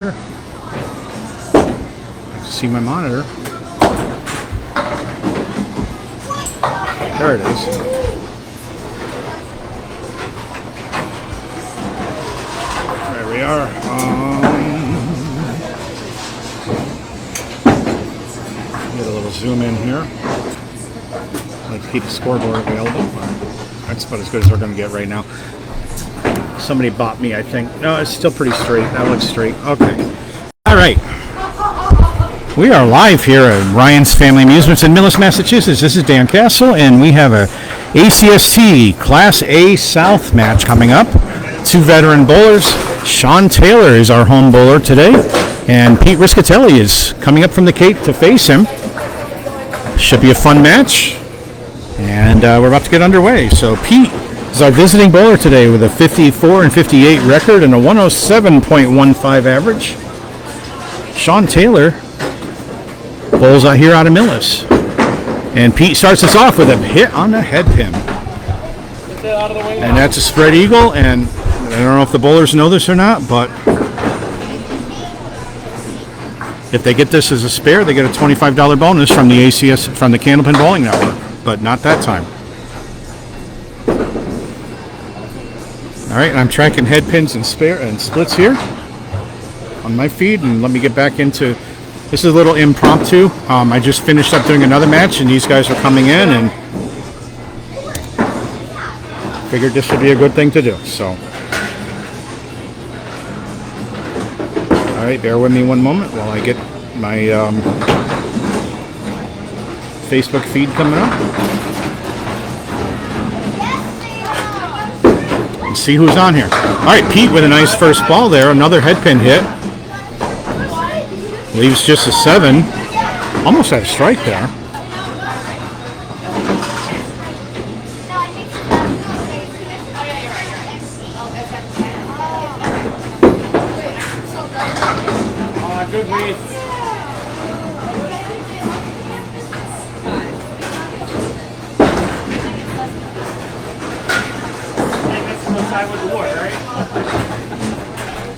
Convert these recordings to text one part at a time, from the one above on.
See my monitor. There it is. There we are. Get a little zoom in here. I like to keep the scoreboard available. That's about as good as we're going to get right now. Somebody bought me, I think. No, it's still pretty straight. That looks straight. Okay. All right. We are live here at Ryan's Family Amusements in Millis, Massachusetts. This is Dan Castle, and we have a ACST Class A South match coming up. Two veteran bowlers. Sean Taylor is our home bowler today, and Pete Rischitelli is coming up from the Cape to face him. Should be a fun match, and we're about to get underway. So Pete is our visiting bowler today with a 54 and 58 record and a 107.15 average. Sean Taylor bowls out here out of Millis. And Pete starts us off with a hit on the head pin. And that's a spread eagle, and I don't know if the bowlers know this or not, but if they get this as a spare, they get a $25 bonus from the from the Candlepin Bowling Network, but not that time. All right, and I'm tracking head pins and splits here on my feed, and let me get back into this. Is a little impromptu. I just finished up doing another match, and these guys are coming in, and figured this would be a good thing to do. So, all right, bear with me one moment while I get my Facebook feed coming up. See who's on here. All right, Pete with a nice first ball there. Another head pin hit. Leaves just a 7. Almost had a strike there. Good read.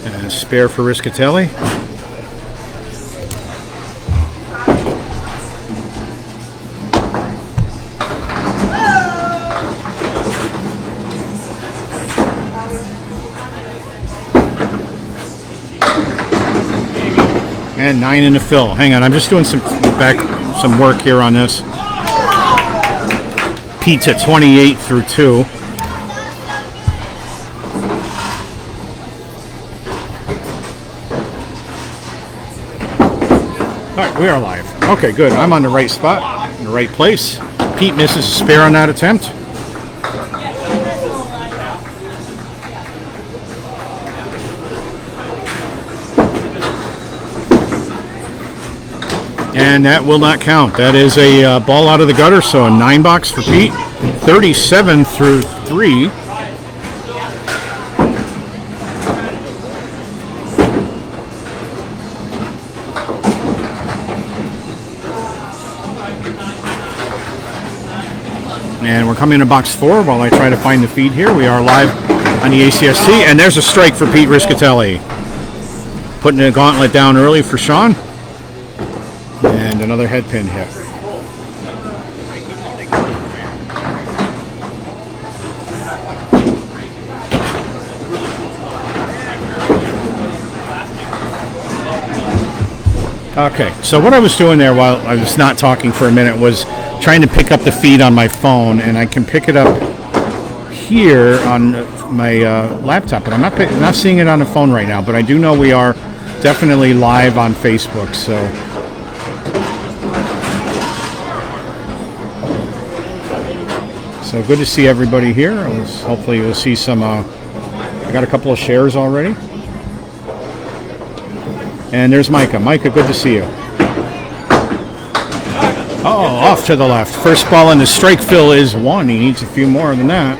And a spare for Rischitelli. And 9 in the fill. Hang on, I'm just doing some work here on this. Pete's at 28 through 2. Alright, we are live. Okay, good. I'm on the right spot, in the right place. Pete misses a spare on that attempt. And that will not count. That is a ball out of the gutter, so a 9 box for Pete. 37 through 3. And we're coming to box 4 while I try to find the feed here. We are live on the ACST, and there's a strike for Pete Rischitelli. Putting a gauntlet down early for Sean. And another head pin hit. Okay, so what I was doing there while I was not talking for a minute was trying to pick up the feed on my phone, and I can pick it up here on my laptop, but I'm not seeing it on the phone right now, but I do know we are definitely live on Facebook, so good to see everybody here. Hopefully you'll see some, I got a couple of shares already. And there's Micah. Micah, good to see you. Oh, off to the left. First ball in the strike fill is 1. He needs a few more than that.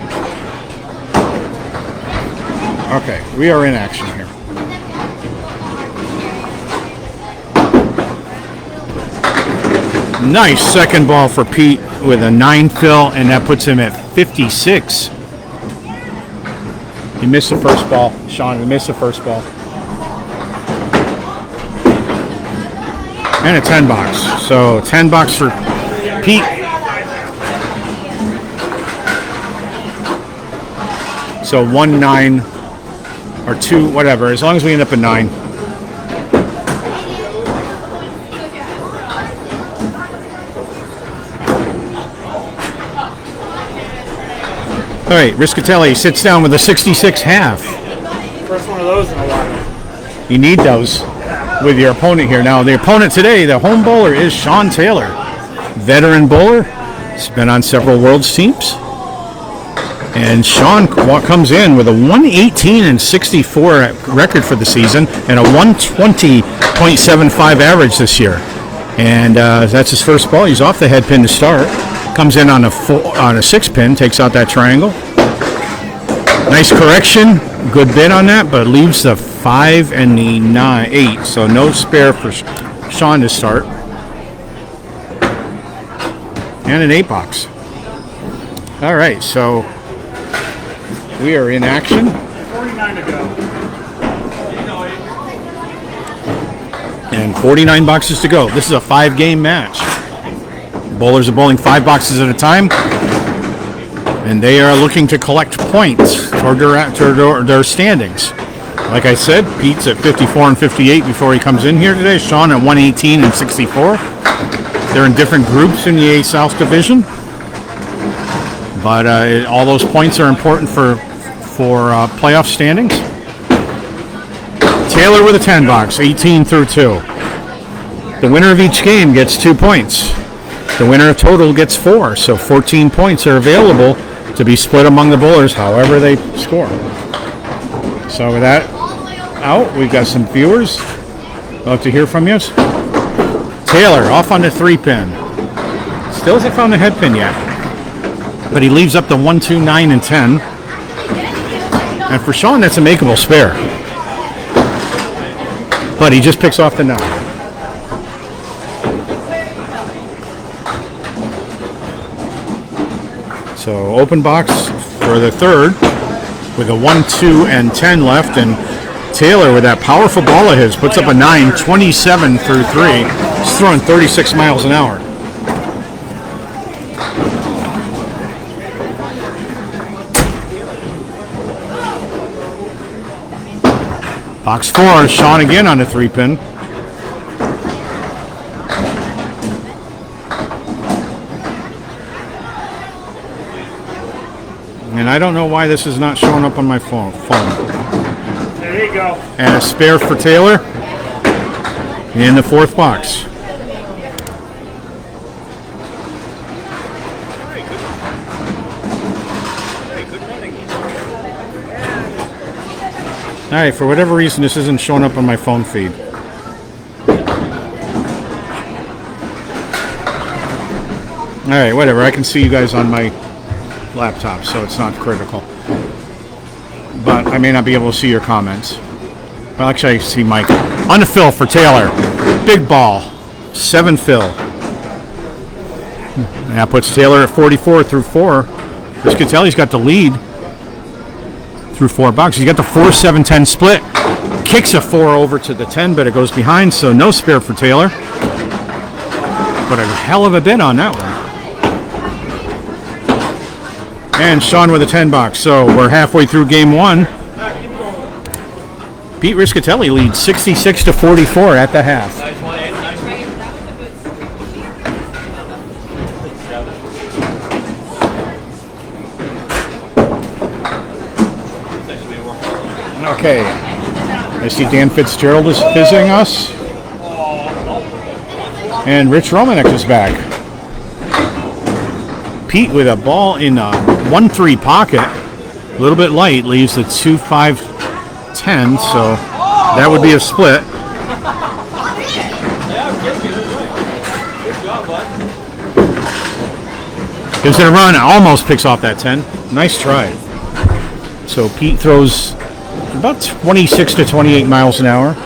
Okay, we are in action here. Nice second ball for Pete with a 9 fill, and that puts him at 56. He missed the first ball. Sean, he missed the first ball. And a 10 box. So 10 bucks for Pete. So 1, 9, or 2, whatever, as long as we end up at 9. All right, Rischitelli sits down with a 66 half. First one of those in a while. You need those with your opponent here. Now, the opponent today, the home bowler, is Sean Taylor. Veteran bowler. He's been on several World's teams. And Sean comes in with a 118 and 64 record for the season and a 120.75 average this year. And that's his first ball. He's off the head pin to start. Comes in on a 6 pin, takes out that triangle. Nice correction, good bid on that, but leaves the 5 and the 8, so no spare for Sean to start. And an 8 box. All right, so we are in action. 49 to go. And 49 boxes to go. This is a 5-game match. Bowlers are bowling 5 boxes at a time, and they are looking to collect points toward their standings. Like I said, Pete's at 54 and 58 before he comes in here today. Sean at 118 and 64. They're in different groups in the A South Division, but all those points are important for playoff standings. Taylor with a 10 box, 18 through 2. The winner of each game gets 2 points. The winner of total gets 4, so 14 points are available to be split among the bowlers however they score. So with that out, we've got some viewers. I'd love to hear from you. Taylor off on the 3 pin. Still hasn't found the head pin yet, but he leaves up the 1, 2, 9, and 10. And for Sean, that's a makeable spare, but he just picks off the 9. So open box for the third with a 1, 2, and 10 left, and Taylor with that powerful ball of his puts up a 9, 27 through 3. He's throwing 36 miles an hour. Box 4, Sean again on the 3 pin. And I don't know why this is not showing up on my phone. There you go. And a spare for Taylor in the 4th box. All right, for whatever reason, this isn't showing up on my phone feed. All right, whatever. I can see you guys on my laptop, so it's not critical. But I may not be able to see your comments. Well, actually, I see Mike. On the fill for Taylor. Big ball. 7 fill. And that puts Taylor at 44 through 4. Rischitelli's got the lead through 4 boxes. He's got the 4, 7, 10 split. Kicks a 4 over to the 10, but it goes behind, so no spare for Taylor. But a hell of a bid on that one. And Sean with a 10 box. So we're halfway through game 1. Pete Rischitelli leads 66 to 44 at the half. Okay. I see Dan Fitzgerald is visiting us. And Rich Romanek is back. Pete with a ball in a 1-3 pocket, a little bit light, leaves the 2, 5, 10, so that would be a split. Gives it a run, almost picks off that 10. Nice try. So Pete throws about 26 to 28 miles an hour.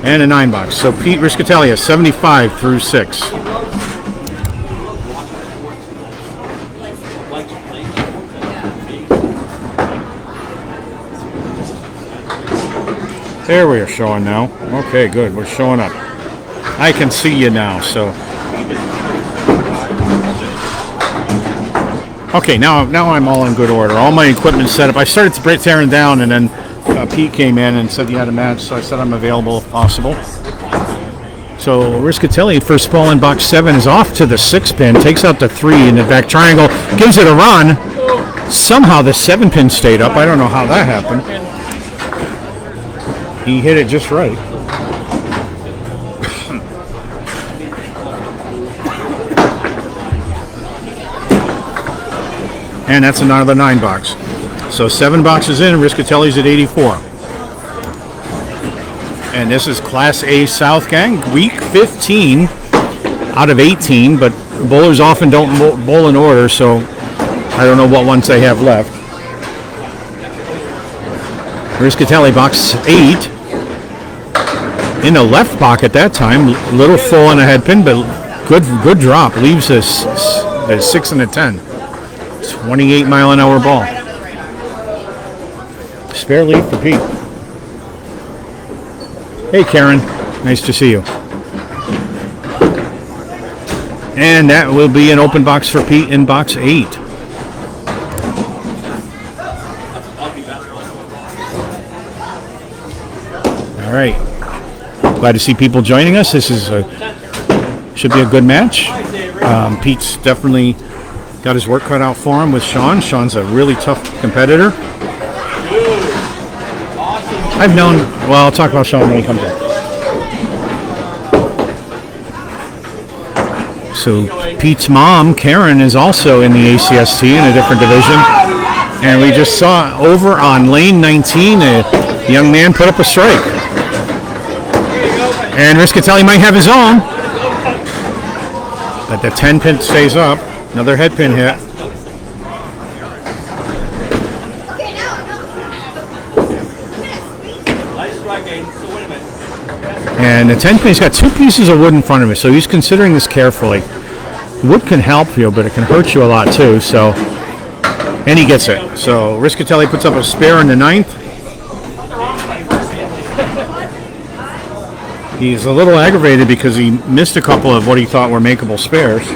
And a 9 box. So Pete Rischitelli is 75 through 6. There we are showing now. Okay, good. We're showing up. I can see you now, so. Okay, now I'm all in good order. All my equipment's set up. I started tearing down, and then Pete came in and said he had a match, so I said I'm available if possible. So Rischitelli, first ball in box 7, is off to the 6-pin, takes out the 3 in the back triangle, gives it a run. Somehow the 7-pin stayed up. I don't know how that happened. He hit it just right. And that's another 9 box. So 7 boxes in, Rischitelli's at 84. And this is Class A South, gang. Week 15 out of 18, but bowlers often don't bowl in order, so I don't know what ones they have left. Rischitelli, box 8. In the left pocket that time, little full on a head pin, but good drop. Leaves us a 6 and a 10. 28-mile-an-hour ball. Spare lead for Pete. Hey, Karen. Nice to see you. And that will be an open box for Pete in box 8. All right. Glad to see people joining us. This is should be a good match. Pete's definitely got his work cut out for him with Sean. Sean's a really tough competitor. I've known, well, I'll talk about Sean when he comes in. So Pete's mom, Karen, is also in the ACST in a different division. And we just saw over on lane 19, a young man put up a strike. And Rischitelli might have his own. But the 10-pin stays up. Another head pin hit. And the 10-pin's got 2 pieces of wood in front of it, so he's considering this carefully. Wood can help you, but it can hurt you a lot too. So, and he gets it. So Rischitelli puts up a spare in the 9th. He's a little aggravated because he missed a couple of what he thought were makeable spares.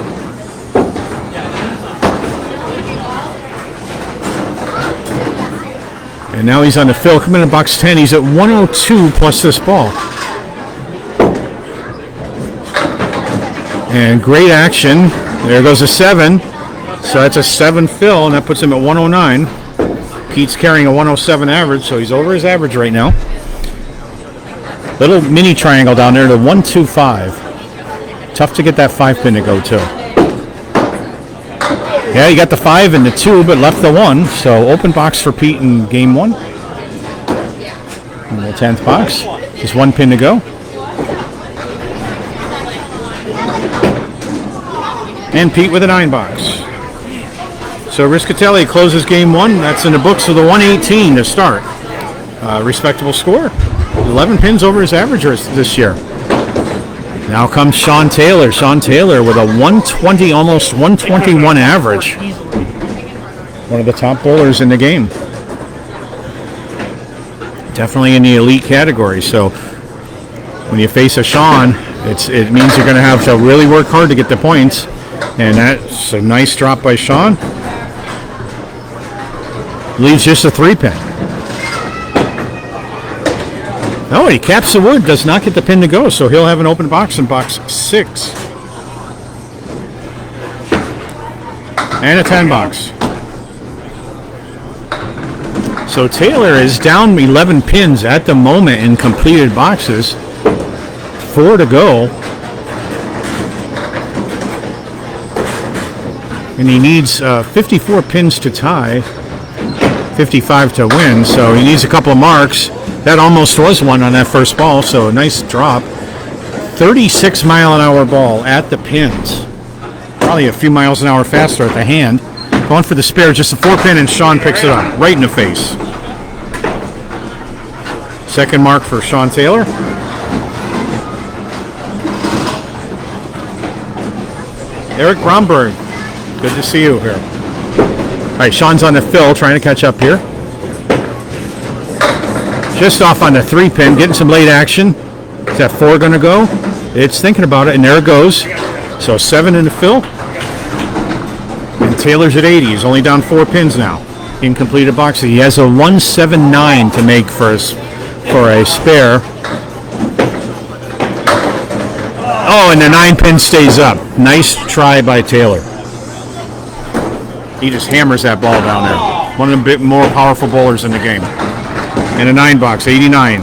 And now he's on the fill. Coming in box 10. He's at 102 plus this ball. And great action. There goes a 7. So that's a 7 fill, and that puts him at 109. Pete's carrying a 107 average, so he's over his average right now. Little mini triangle down there to 125. Tough to get that 5-pin to go to. Yeah, you got the 5 and the 2, but left the 1. So open box for Pete in game 1. And the 10th box. Just 1 pin to go. And Pete with a 9 box. So Rischitelli closes game 1. That's in the books of the 118 to start. Respectable score. 11 pins over his average this year. Now comes Sean Taylor. Sean Taylor with a 120, almost 121 average. One of the top bowlers in the game. Definitely in the elite category. So when you face a Sean, it means you're going to have to really work hard to get the points. And that's a nice drop by Sean. Leaves just a 3-pin. Oh, he caps the wood, does not get the pin to go, so he'll have an open box in box 6. And a 10 box. So Taylor is down 11 pins at the moment in completed boxes. 4 to go. And he needs 54 pins to tie, 55 to win, so he needs a couple of marks. That almost was one on that first ball, so a nice drop. 36-mile-an-hour ball at the pins. Probably a few miles an hour faster at the hand. Going for the spare, just a 4-pin, and Sean picks it up right in the face. Second mark for Sean Taylor. Eric Bromberg, good to see you here. All right, Sean's on the fill, trying to catch up here. Just off on the 3-pin, getting some late action. Is that 4 going to go? It's thinking about it, and there it goes. So 7 in the fill. And Taylor's at 80. He's only down 4 pins now. Incompleted box. He has a 179 to make for a spare. Oh, and the 9-pin stays up. Nice try by Taylor. He just hammers that ball down there. One of the bit more powerful bowlers in the game. And a 9-box, 89.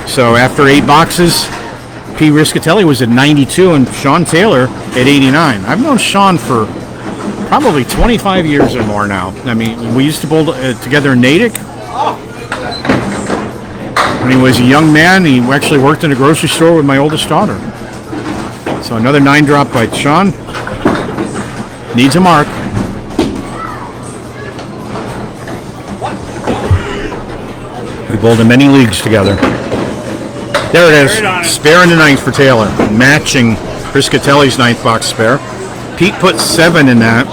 So after 8 boxes, P. Rischitelli was at 92 and Sean Taylor at 89. I've known Sean for probably 25 years or more now. I mean, we used to bowl together in Natick. When he was a young man, he actually worked in a grocery store with my oldest daughter. So another 9 drop by Sean. Needs a mark. We bowled in many leagues together. There it is. Spare in the 9th for Taylor. Matching Rischitelli's 9th box spare. Pete put 7 in that.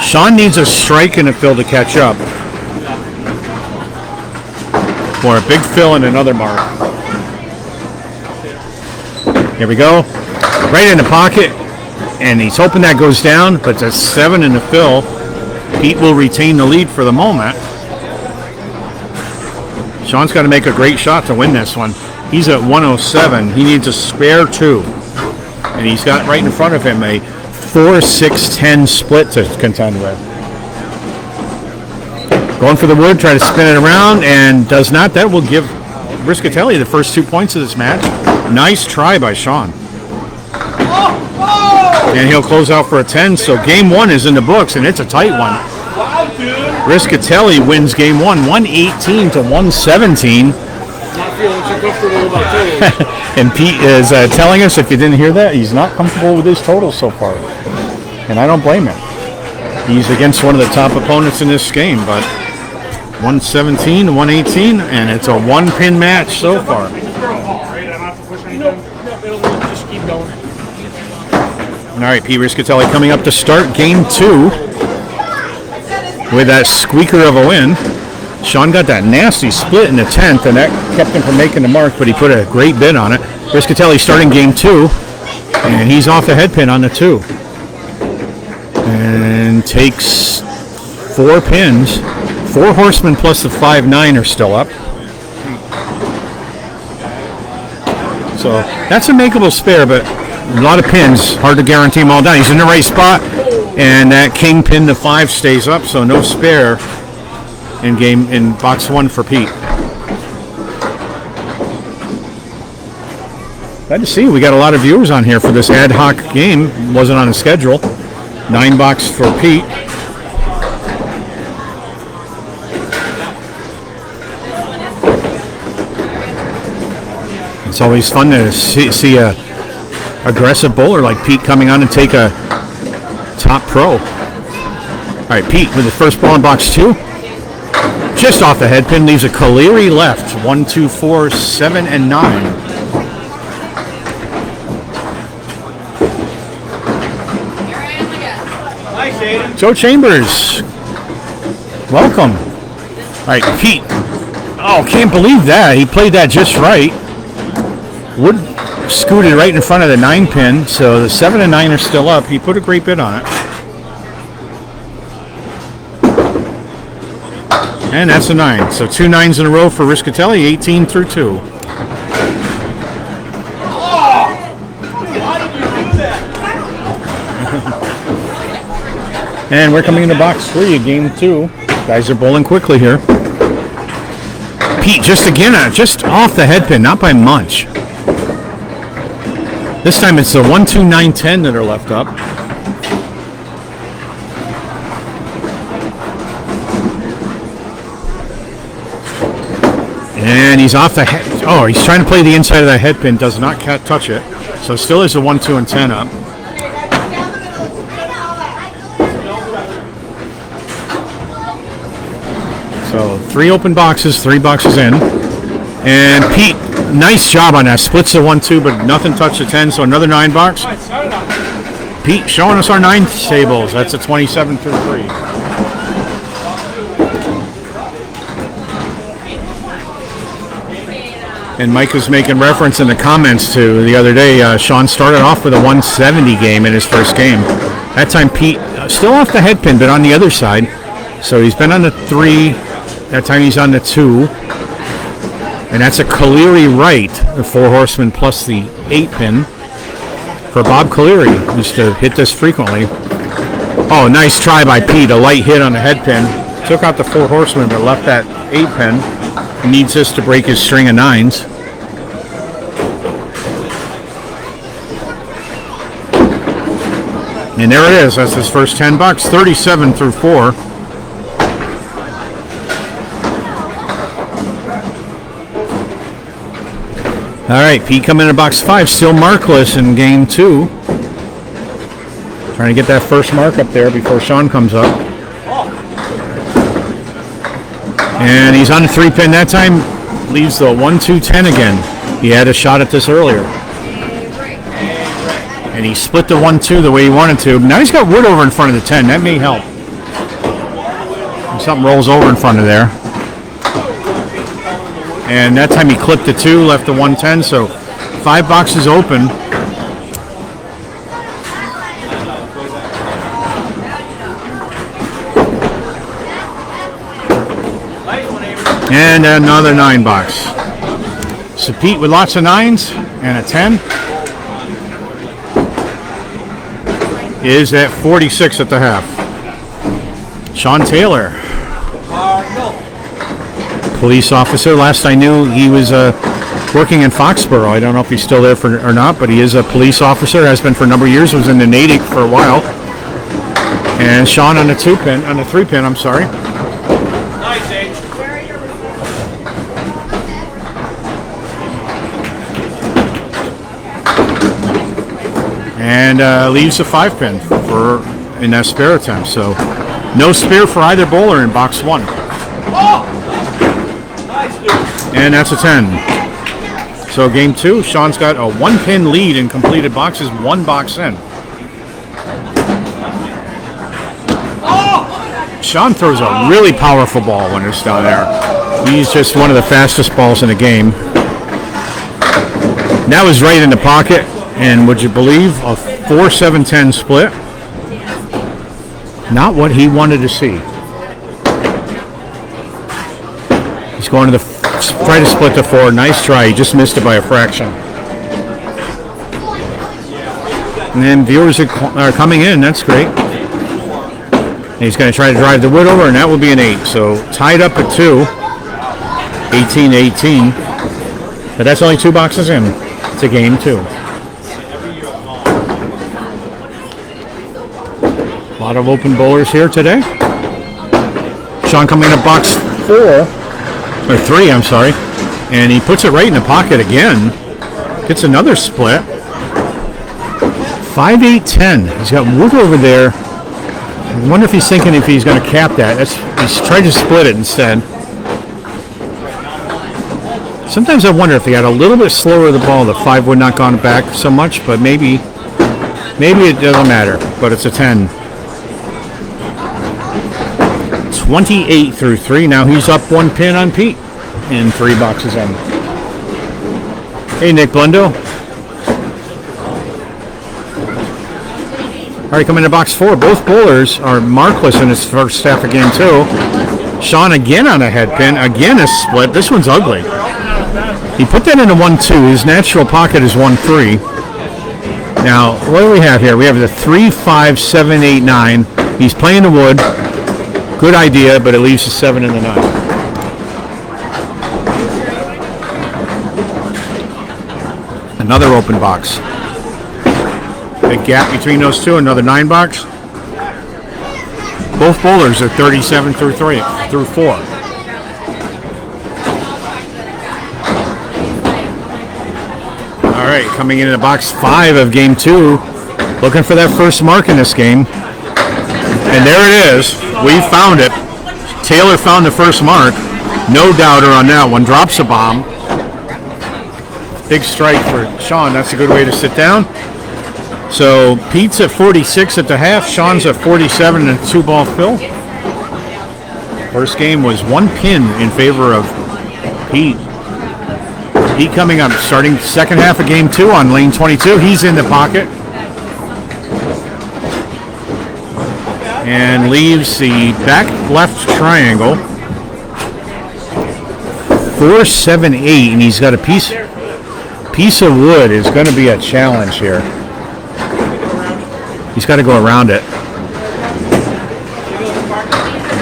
Sean needs a strike and a fill to catch up. For a big fill and another mark. Here we go. Right in the pocket. And he's hoping that goes down, but it's a 7 in the fill. Pete will retain the lead for the moment. Sean's got to make a great shot to win this one. He's at 107. He needs a spare 2. And he's got right in front of him a 4-6-10 split to contend with. Going for the wood, try to spin it around, and does not. That will give Rischitelli the first 2 points of this match. Nice try by Sean. And he'll close out for a 10. So game 1 is in the books, and it's a tight one. Rischitelli wins game 1, 118 to 117. And Pete is telling us, if you didn't hear that, he's not comfortable with his total so far. And I don't blame him. He's against one of the top opponents in this game, but 117 to 118, and it's a 1-pin match so far. All right, P. Rischitelli coming up to start game 2 with that squeaker of a win. Sean got that nasty split in the 10th, and that kept him from making the mark, but he put a great bid on it. Rischitelli starting game 2, and he's off the head pin on the 2. And takes 4 pins. 4 horsemen plus the 5-9 are still up. So that's a makeable spare, but a lot of pins. Hard to guarantee them all down. He's in the right spot, and that king pin to 5 stays up, so no spare in box 1 for Pete. Glad to see we got a lot of viewers on here for this ad hoc game. Wasn't on the schedule. 9 box for Pete. It's always fun to see a aggressive bowler like Pete coming on and take a top pro. All right, Pete with the first ball in box 2. Just off the head pin, leaves a Caleri left. 1, 2, 4, 7, and 9. Joe Chambers, welcome. All right, Pete. Oh, can't believe that. He played that just right. Wood scooted right in front of the 9 pin, so the 7 and 9 are still up. He put a great bid on it. And that's a 9. So 2 9s in a row for Rischitelli, 18 through 2. And we're coming into box 3 of game 2. Guys are bowling quickly here. Pete just again, just off the head pin, not by much. This time it's the 1, 2, 9, 10 that are left up. And he's off the head. Oh, he's trying to play the inside of that head pin. Does not touch it. So still is a 1, 2, and 10 up. So 3 open boxes, 3 boxes in. And Pete, nice job on that. Splits the 1, 2, but nothing touched the 10. So another 9 box. Pete showing us our 9 tables. That's a 27 through 3. And Mike was making reference in the comments to the other day. Sean started off with a 170 game in his first game. That time Pete still off the head pin, but on the other side. So he's been on the 3. That time he's on the 2. And that's a Caleri right, the 4 horsemen plus the 8 pin for Bob Caleri, who used to hit this frequently. Oh, nice try by Pete. A light hit on the head pin. Took out the 4 horsemen, but left that 8 pin. He needs this to break his string of 9s. And there it is. That's his first $10. 37 through 4. All right, Pete coming in box 5. Still markless in game 2. Trying to get that first mark up there before Sean comes up. And he's on the 3 pin that time. Leaves the 1-2-10 again. He had a shot at this earlier. And he split the 1-2 the way he wanted to. Now he's got wood over in front of the 10. That may help. Something rolls over in front of there. And that time he clipped the 2, left the 110. So 5 boxes open. And another 9 box. So Pete with lots of 9s and a 10 is at 46 at the half. Sean Taylor, police officer. Last I knew he was working in Foxborough. I don't know if he's still there or not, but he is a police officer, has been for a number of years, was in the Natick for a while. And Sean on the 3 pin, I'm sorry. And leaves a 5 pin for in that spare attempt. So no spare for either bowler in box 1. And that's a 10. So game 2, Sean's got a 1 pin lead in completed boxes, 1 box in. Sean throws a really powerful ball when it's down there. He's just one of the fastest balls in the game. That was right in the pocket. And would you believe a 4-7-10 split? Not what he wanted to see. He's going to try to split the 4. Nice try. He just missed it by a fraction. And then viewers are coming in. That's great. And he's going to try to drive the wood over, and that will be an 8. So tied up at 2. 18-18. But that's only 2 boxes in to game 2. A lot of open bowlers here today. Sean coming in at box 4, or 3, I'm sorry, and he puts it right in the pocket again. Gets another split. 5-8-10. He's got wood over there. I wonder if he's thinking if he's going to cap that. He's trying to split it instead. Sometimes I wonder if he got a little bit slower the ball, the 5 would not gone back so much, but maybe it doesn't matter. But it's a 10. 28 through 3. Now he's up 1 pin on Pete in 3 boxes in. Hey, Nick Blundo. All right, coming to box 4. Both bowlers are markless in his first half of game 2. Sean again on a head pin. Again a split. This one's ugly. He put that in a 1-2. His natural pocket is 1-3. Now, what do we have here? We have the 3-5-7-8-9. He's playing the wood. Good idea, but it leaves a 7 and the 9. Another open box. Big gap between those two. Another 9 box. Both bowlers are 37 through 4. All right, coming into box 5 of game 2, looking for that first mark in this game. And there it is. We found it. Taylor found the first mark. No doubter on that one. Drops a bomb. Big strike for Sean. That's a good way to sit down. So Pete's at 46 at the half. Sean's at 47 and a 2-ball fill. First game was 1 pin in favor of Pete. Pete coming up, starting second half of game 2 on lane 22. He's in the pocket. And leaves the back left triangle. 4-7-8, and he's got a piece of wood is going to be a challenge here. He's got to go around it.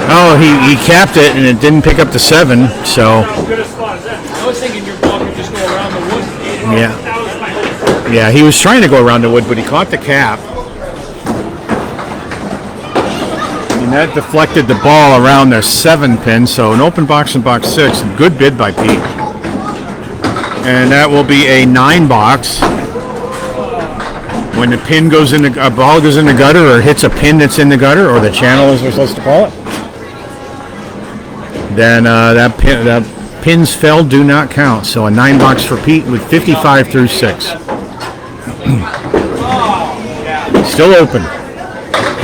Oh, he capped it and it didn't pick up the 7, so. I was thinking your ball could just go around the wood. Yeah. Yeah, he was trying to go around the wood, but he caught the cap. And that deflected the ball around their 7 pin, so an open box in box 6. Good bid by Pete. And that will be a 9 box. When the pin goes in a ball goes in the gutter or hits a pin that's in the gutter, or the channel as we're supposed to call it, then that pins fell do not count. So a 9 box for Pete with 55 through 6. Still open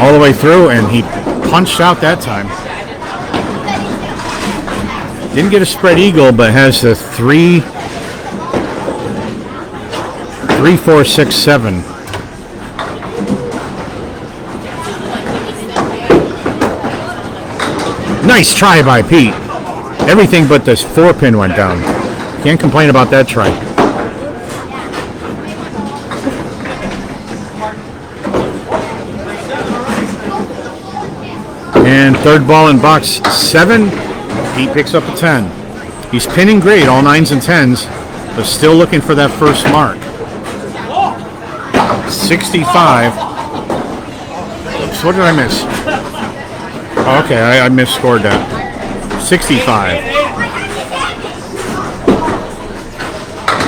all the way through, and he punched out that time. Didn't get a spread eagle, but has the 3, 4, 6, 7. Nice try by Pete. Everything but this 4 pin went down. Can't complain about that try. And third ball in box 7, he picks up a 10. He's pinning great, all 9s and 10s, but still looking for that first mark. 65. So what did I miss? Oh, okay, I misscored that. 65.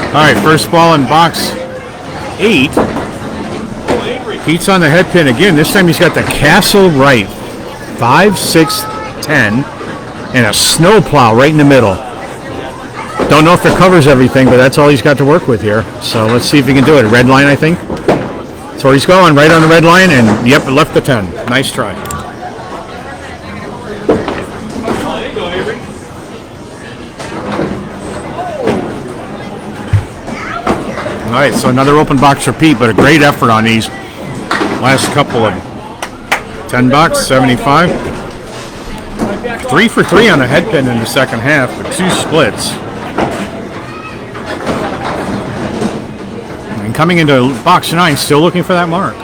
All right, first ball in box 8. Pete's on the head pin again. This time he's got the castle right. 5, 6, 10, and a snow plow right in the middle. Don't know if it covers everything, but that's all he's got to work with here. So let's see if he can do it. Red line, I think. That's where he's going, right on the red line, and yep, left the 10. Nice try. All right, so another open box for Pete, but a great effort on these last couple of 10 bucks, 75. 3 for 3 on a head pin in the second half, but 2 splits. And coming into box 9, still looking for that mark.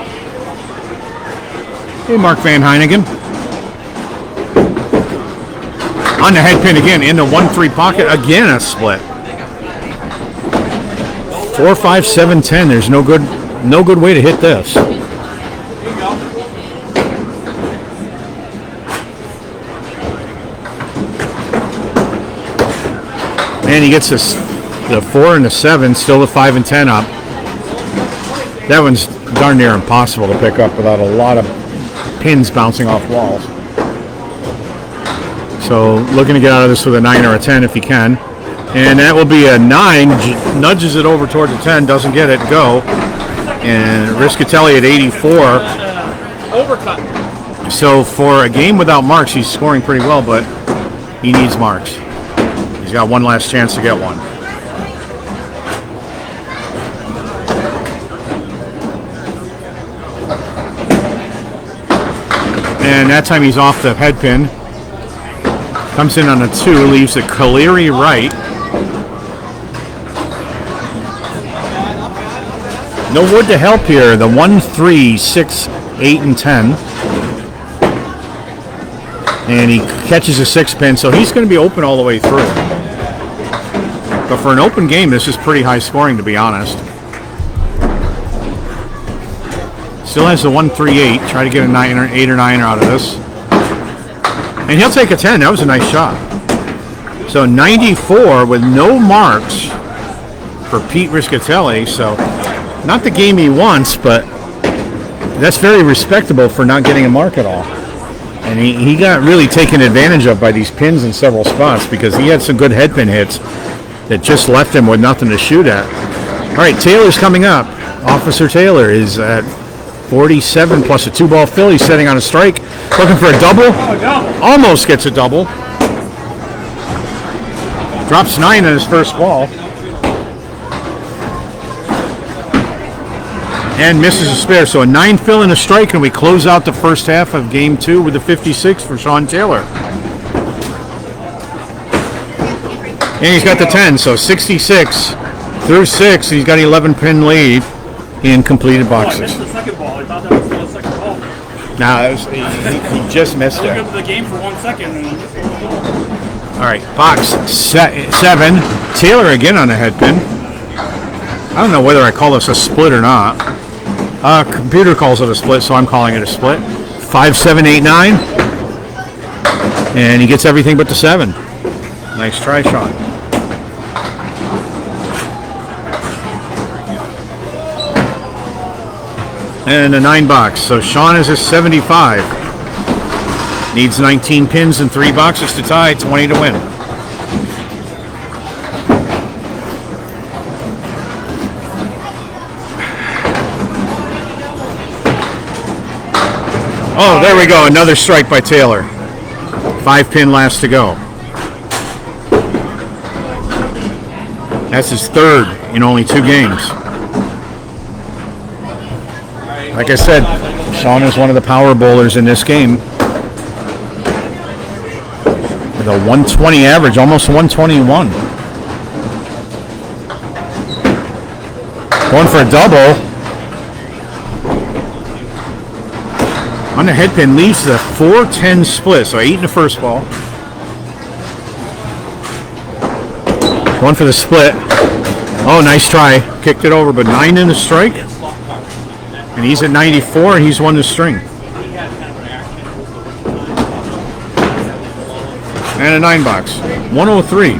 Hey, Mark Van Heinigen. On the head pin again, in the 1-3 pocket, again a split. 4, 5, 7, 10. There's no good way to hit this. And he gets this, the 4 and the 7, still the 5 and 10 up. That one's darn near impossible to pick up without a lot of pins bouncing off walls. So looking to get out of this with a 9 or a 10 if he can. And that will be a 9, nudges it over toward the 10, doesn't get it, go. And Rischitelli at 84. Overcut. So for a game without marks, he's scoring pretty well, but he needs marks. He's got one last chance to get one. And that time he's off the head pin. Comes in on a 2, leaves the Caleri right. No wood to help here. The 1, 3, 6, 8, and 10. And he catches a 6 pin, so he's going to be open all the way through. But for an open game, this is pretty high scoring, to be honest. Still has the 1, 3, 8. Try to get a 9 or 8 or 9 out of this. And he'll take a 10. That was a nice shot. So 94 with no marks for Pete Rischitelli. So not the game he wants, but that's very respectable for not getting a mark at all. And he got really taken advantage of by these pins in several spots because he had some good head pin hits that just left him with nothing to shoot at. All right, Taylor's coming up. Officer Taylor is at 47 plus a 2-ball fill. He's setting on a strike. Looking for a double. Almost gets a double. Drops 9 on his first ball. And misses a spare. So a 9 fill and a strike, and we close out the first half of game 2 with a 56 for Sean Taylor. And he's got the 10, so 66 through 6. He's got an 11-pin lead in completed boxes. I missed the second ball. I thought that was the second ball. No, he just missed I it. looked up the game for 1 second. And All right, box 7. Taylor again on a head pin. I don't know whether I call this a split or not. Computer calls it a split, so I'm calling it a split. 5, 7, 8, 9. And he gets everything but the 7. Nice try, Sean. And a 9 box. So Sean is a 75. Needs 19 pins and 3 boxes to tie, 20 to win. Oh, there we go. Another strike by Taylor. 5 pin last to go. That's his 3rd in only 2 games. Like I said, Sean is one of the power bowlers in this game. With a 120 average, almost 121. Going for a double. On the head pin, leaves the 4-10 split, so 8 in the first ball. Going for the split. Oh, nice try. Kicked it over, but 9 in the strike. And he's at 94, and he's won the string. And a 9 box. 103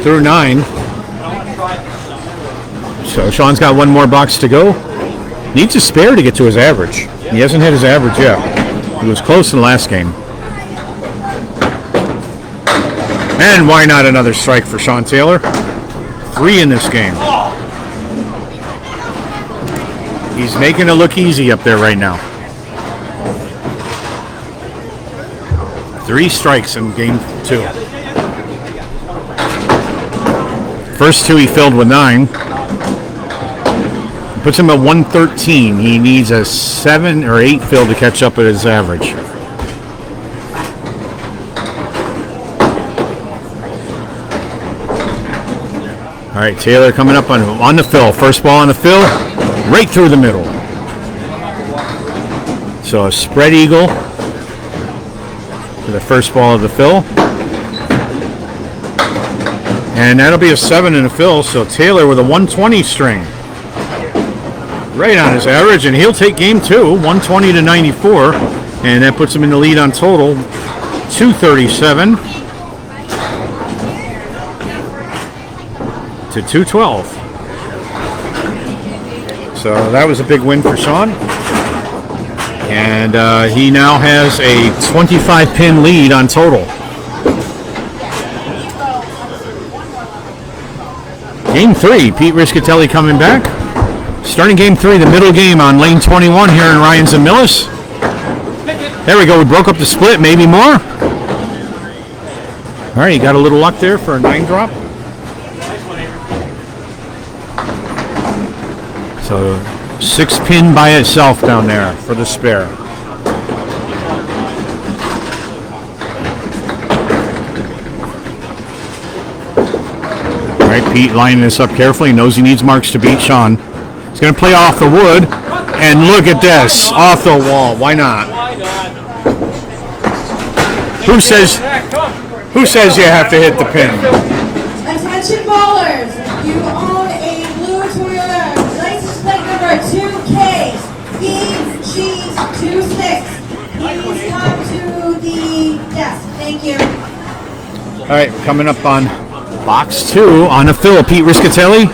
through 9. So Sean's got 1 more box to go. Needs a spare to get to his average. He hasn't hit his average yet. He was close in the last game. And why not another strike for Sean Taylor? 3 in this game. He's making it look easy up there right now. 3 strikes in game 2. First 2 he filled with 9. Puts him at 113. He needs a 7 or 8 fill to catch up with his average. All right, Taylor coming up on the fill. First ball on the fill, right through the middle. So a spread eagle for the first ball of the fill. And that'll be a 7 in the fill, so Taylor with a 120 string. Right on his average, and he'll take game 2, 120 to 94, and that puts him in the lead on total, 237 to 212. So that was a big win for Sean, and he now has a 25-pin lead on total. Game 3, Pete Rischitelli coming back. Starting game 3, the middle game on lane 21 here in Ryan's and Millis. There we go. We broke up the split, maybe more. All right, you got a little luck there for a 9 drop. So 6 pin by itself down there for the spare. All right, Pete lining this up carefully. He knows he needs marks to beat Sean. He's going to play off the wood, and look at this, off the wall. Why not? Who says you have to hit the pin? Attention bowlers, you own a blue Toyota license plate number 2K-EG26. Please come to the desk. Thank you. All right, coming up on box 2 on the fill, Pete Rischitelli.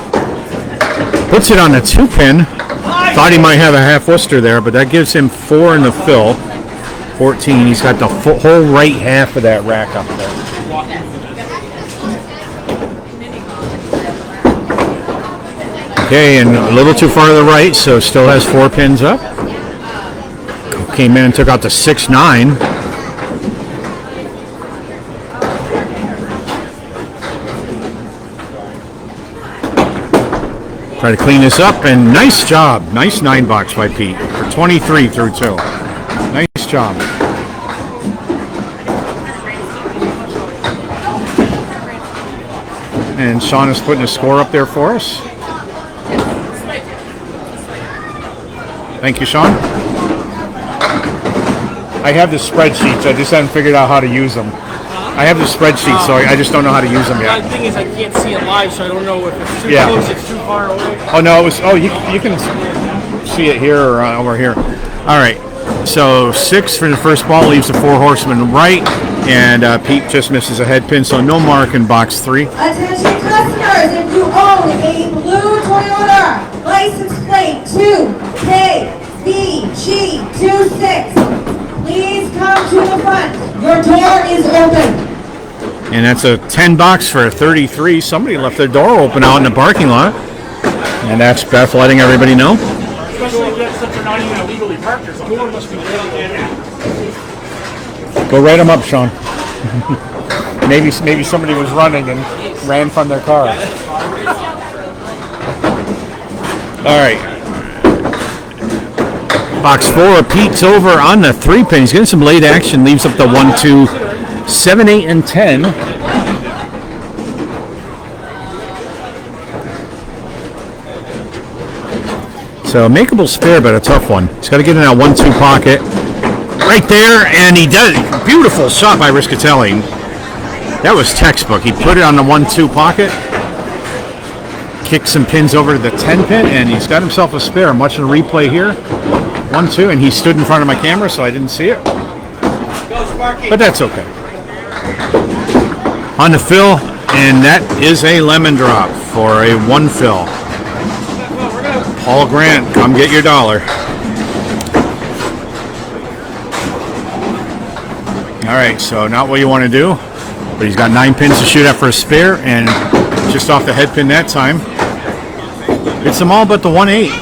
Puts it on the 2-pin. Thought he might have a half Worcester there, but that gives him 4 in the fill. 14. He's got the whole right half of that rack up there. Okay, and a little too far to the right, so still has 4 pins up. Came in and took out the 6-9. Try to clean this up, and nice job. Nice 9 box by Pete for 23 through 2. Nice job. And Sean is putting a score up there for us. Thank you, Sean. I have the spreadsheets. I just haven't figured out how to use them. I have the spreadsheets, so I just don't know how to use them yet. The thing is, I can't see it live, so I don't know if it's too close, it's too far away. Oh, no, it was. Oh, you can see it here or over here. All right. So 6 for the first ball leaves the 4 horsemen right, and Pete just misses a head pin, so no mark in box 3. Attention customers, if you own a blue Toyota license plate 2KBG26, please come to the front. Your door is open. And that's a 10 box for a 33. Somebody left their door open out in the parking lot. And that's Beth letting everybody know. Especially since they're not even illegally parked, there's a door must be really. Go write them up, Sean. maybe somebody was running and ran from their car. All right. Box 4, Pete's over on the 3-pin. He's getting some late action. Leaves up the 1, 2, 7, 8, and 10. So makeable spare, but a tough one. He's got to get in that 1, 2 pocket. Right there, and he does. Beautiful shot by Rischitelli. That was textbook. He put it on the 1, 2 pocket. Kicked some pins over to the 10 pin, and he's got himself a spare. I'm watching the replay here. 1, 2, and he stood in front of my camera, so I didn't see it. But that's okay. On the fill, and that is a lemon drop for a 1 fill. Paul Grant, come get your dollar. All right, so not what you want to do, but he's got 9 pins to shoot at for a spare, and just off the head pin that time. It's them all but the 1, 8.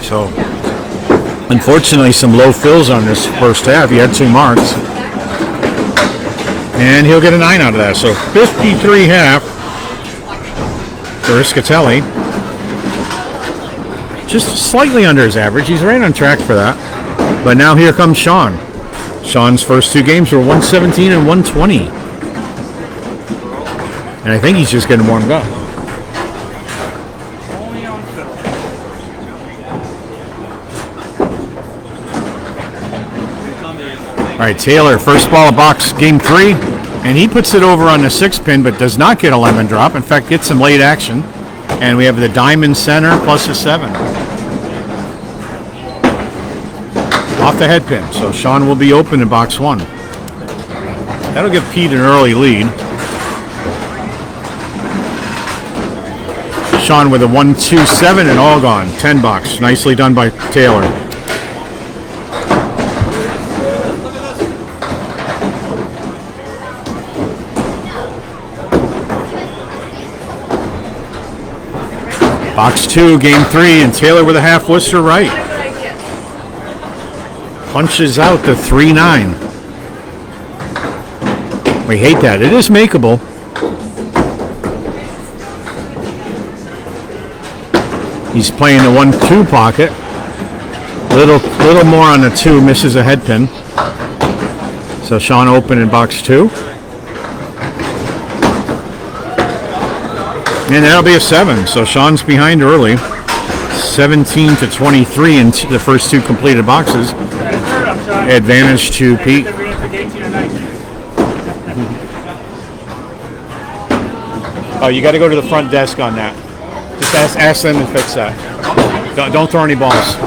So, unfortunately, some low fills on this first half. He had 2 marks. And he'll get a 9 out of that. So, 53 half for Rischitelli. Just slightly under his average. He's right on track for that. But now here comes Sean. Sean's first 2 games were 117 and 120. And I think he's just getting warmed up. All right, Taylor, first ball of box, game 3, and he puts it over on the 6 pin, but does not get a lemon drop. In fact, gets some late action, and we have the diamond center plus a 7 off the head pin. So Sean will be open in box 1. That'll give Pete an early lead. Sean with a 1, 2, 7, and all gone. 10 box. Nicely done by Taylor. Box 2, game 3, and Taylor with a half Worcester right. Punches out the 3-9. We hate that. It is makeable. He's playing the 1, 2 pocket. Little more on the 2, misses a head pin. So Sean open in box 2. And that'll be a 7. So Sean's behind early. 17 to 23 in the first 2 completed boxes. Advantage to Pete. Oh, you got to go to the front desk on that. Just ask them to fix that. Don't throw any balls.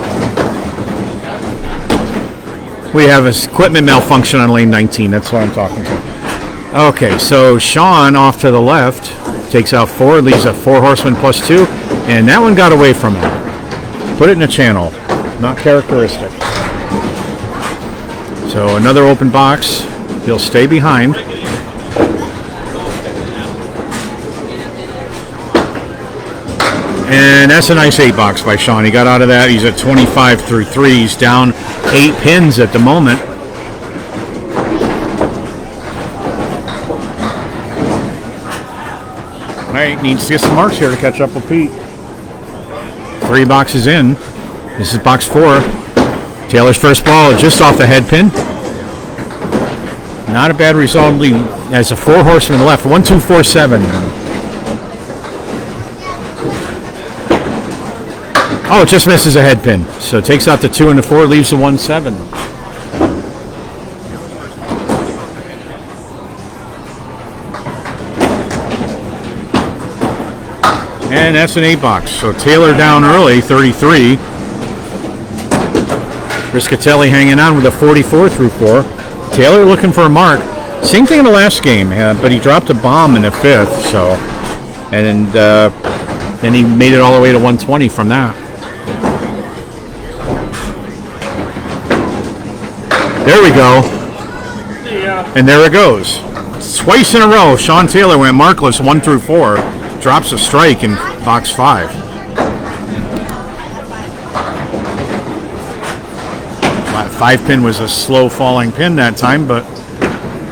We have an equipment malfunction on lane 19. That's what I'm talking to. Okay, so Sean off to the left. Takes out 4, leaves a 4 horseman plus 2, and that one got away from him. Put it in a channel. Not characteristic. So another open box. He'll stay behind. And that's a nice 8 box by Sean. He got out of that. He's at 25 through 3. He's down 8 pins at the moment. right, needs to get some marks here to catch up with Pete. 3 boxes in. This is box 4. Taylor's first ball just off the head pin. Not a bad result. As a 4 horseman left. 1, 2, 4, 7. Oh, it just misses a head pin. So it takes out the 2 and the 4, leaves the 1, 7. And that's an 8 box. So Taylor down early, 33. Rischitelli hanging on with a 44 through 4. Taylor looking for a mark. Same thing in the last game, but he dropped a bomb in the 5th. So, and then he made it all the way to 120 from that. There we go. And there it goes. Twice in a row, Sean Taylor went markless 1 through 4. Drops a strike in box 5. 5 pin was a slow falling pin that time, but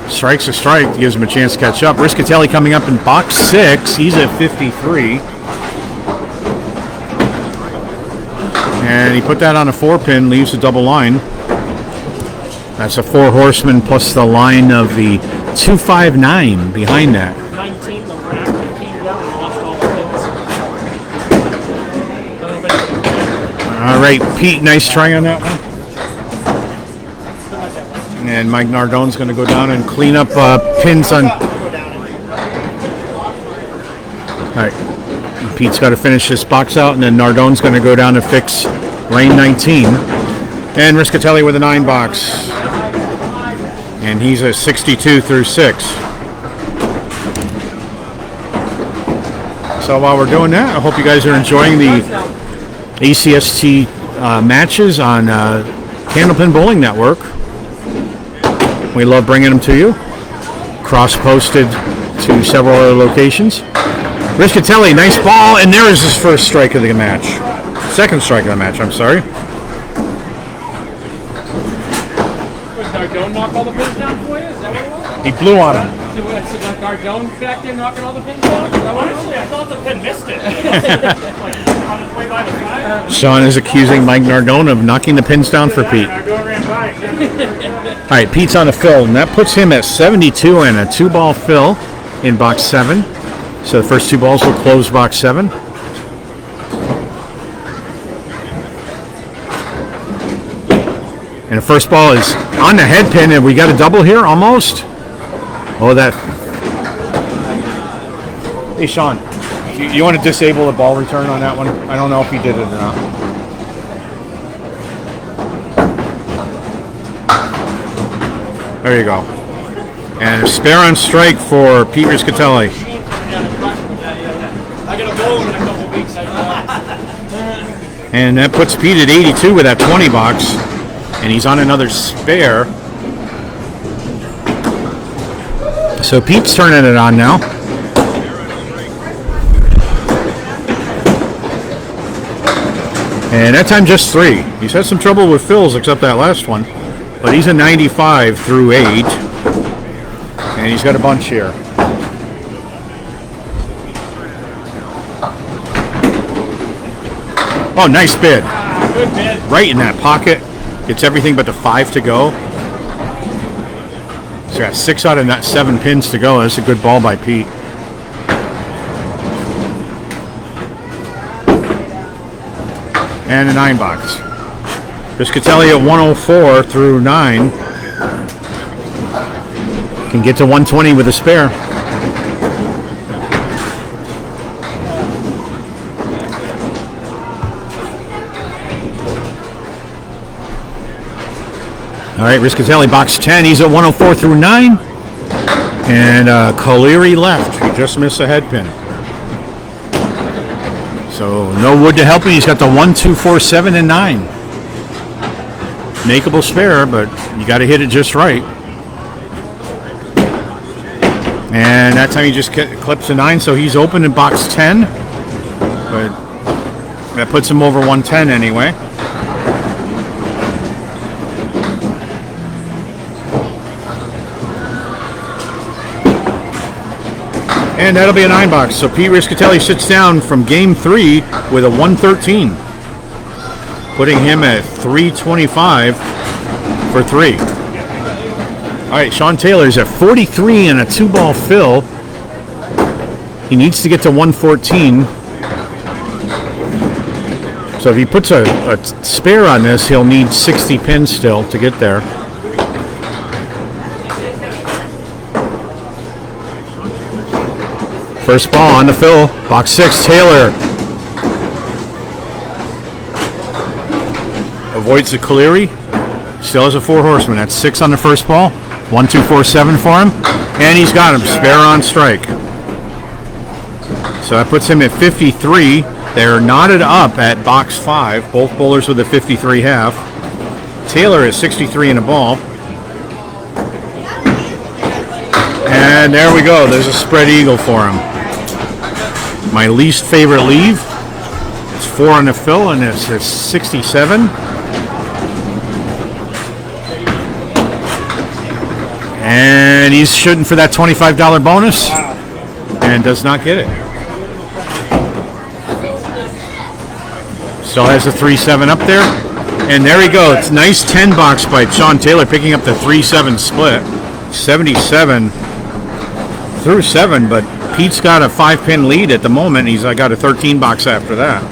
strike's a strike. Gives him a chance to catch up. Rischitelli coming up in box 6. He's at 53. And he put that on a 4 pin, leaves a double line. That's a 4 horseman plus the line of the 259 behind that. 19, the rack came down and lost all the pins. All right, Pete, nice try on that one. And Mike Nardone's going to go down and clean up pins on. All right, Pete's got to finish this box out, and then Nardone's going to go down and fix lane 19. And Rischitelli with a 9 box. And he's a 62 through 6. So while we're doing that, I hope you guys are enjoying the ACST matches on Candlepin Bowling Network. We love bringing them to you. Cross-posted to several other locations. Rischitelli, nice ball, and there is his first strike of the match. Second strike of the match, I'm sorry. Was Nardone knock all the pins down for you? Is that what it was? He blew on him. So Nardone back there knocking all the pins down? Is that what it was? Honestly, I thought the pin missed it. Like, on its way by the side. Sean is accusing Mike Nardone of knocking the pins down for Pete. Nardone ran by. All right, Pete's on the fill, and that puts him at 72 and a 2-ball fill in box 7. So the first 2 balls will close box 7. And the first ball is on the head pin, and we got a double here almost. Oh, that. Hey, Sean, you want to disable the ball return on that one? I don't know if he did it or not. There you go. And a spare on strike for Pete Rischitelli. I got a bowl in a couple weeks. And that puts Pete at 82 with that 20 box. And he's on another spare. So Pete's turning it on now. And that time just 3. He's had some trouble with fills except that last one. But he's a 95 through 8. And he's got a bunch here. Oh, nice bid. Good bid. Right in that pocket. Gets everything but the 5 to go. He's got 6 out of that 7 pins to go. That's a good ball by Pete. And a 9 box. Rischitelli at 104 through 9. Can get to 120 with a spare. All right, Rischitelli, box 10. He's at 104 through 9. And Colery left. He just missed a head pin. So no wood to help him. He's got the 1, 2, 4, 7, and 9. Makeable spare, but you got to hit it just right. And that time he just clips a 9, so he's open in box 10. But that puts him over 110 anyway. And that'll be a 9 box. So Pete Rischitelli sits down from game 3 with a 113, putting him at 325 for 3. All right, Sean Taylor's at 43 and a 2-ball fill. He needs to get to 114. So if he puts a spare on this, he'll need 60 pins still to get there. First ball on the fill, box 6, Taylor. Avoids the Caleri, still has a 4 horseman. That's 6 on the first ball, 1, 2, 4, 7 for him. And he's got him, spare on strike. So that puts him at 53. They're knotted up at box 5, both bowlers with a 53 half. Taylor is 63 in a ball. And there we go, there's a spread eagle for him. My least favorite leave. It's 4 on the fill, and it's 67. And he's shooting for that $25 bonus, and does not get it. Still has a 3-7 up there, and there we go. It's a nice 10 box by Sean Taylor, picking up the 3-7 split. 77 through 7, but Pete's got a 5-pin lead at the moment. I got a 13 box after that.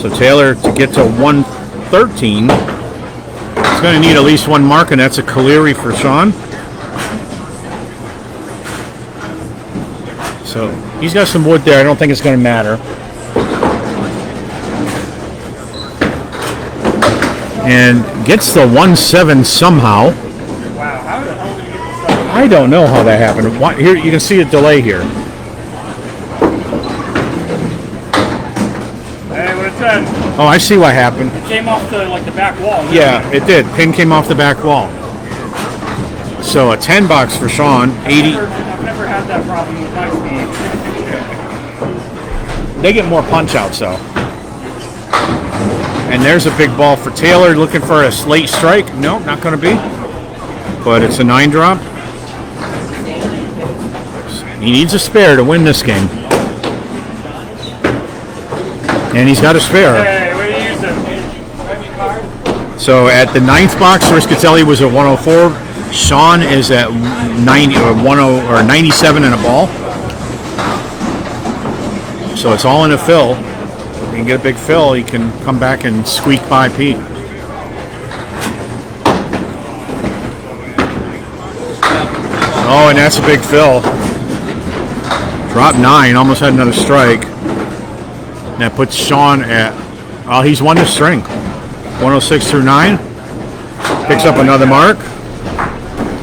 So Taylor, to get to 113, he's going to need at least 1 mark, and that's a Caleri for Sean. So he's got some wood there. I don't think it's going to matter. And gets the 1-7 somehow. Wow, how the hell did you get this stuff? I don't know how that happened. Here you can see a delay here. Hey, what it said? Oh, I see what happened. It came off the back wall. Yeah, it did. Pin came off the back wall. So a 10 box for Sean. 80. I've never had that problem with my speed. They get more punch outs though. And there's a big ball for Taylor, looking for a late strike. No, not going to be. But it's a 9 drop. He needs a spare to win this game. And he's got a spare. Hey, what are you using? So at the 9th box, Rischitelli was at 104. Sean is at 90 or 10 or 97 in a ball. So it's all in a fill. If he can get a big fill, he can come back and squeak by Pete. Oh, and that's a big fill. Drop 9, almost had another strike. And that puts Sean at, oh, he's won the string. 106 through 9. Picks up another mark.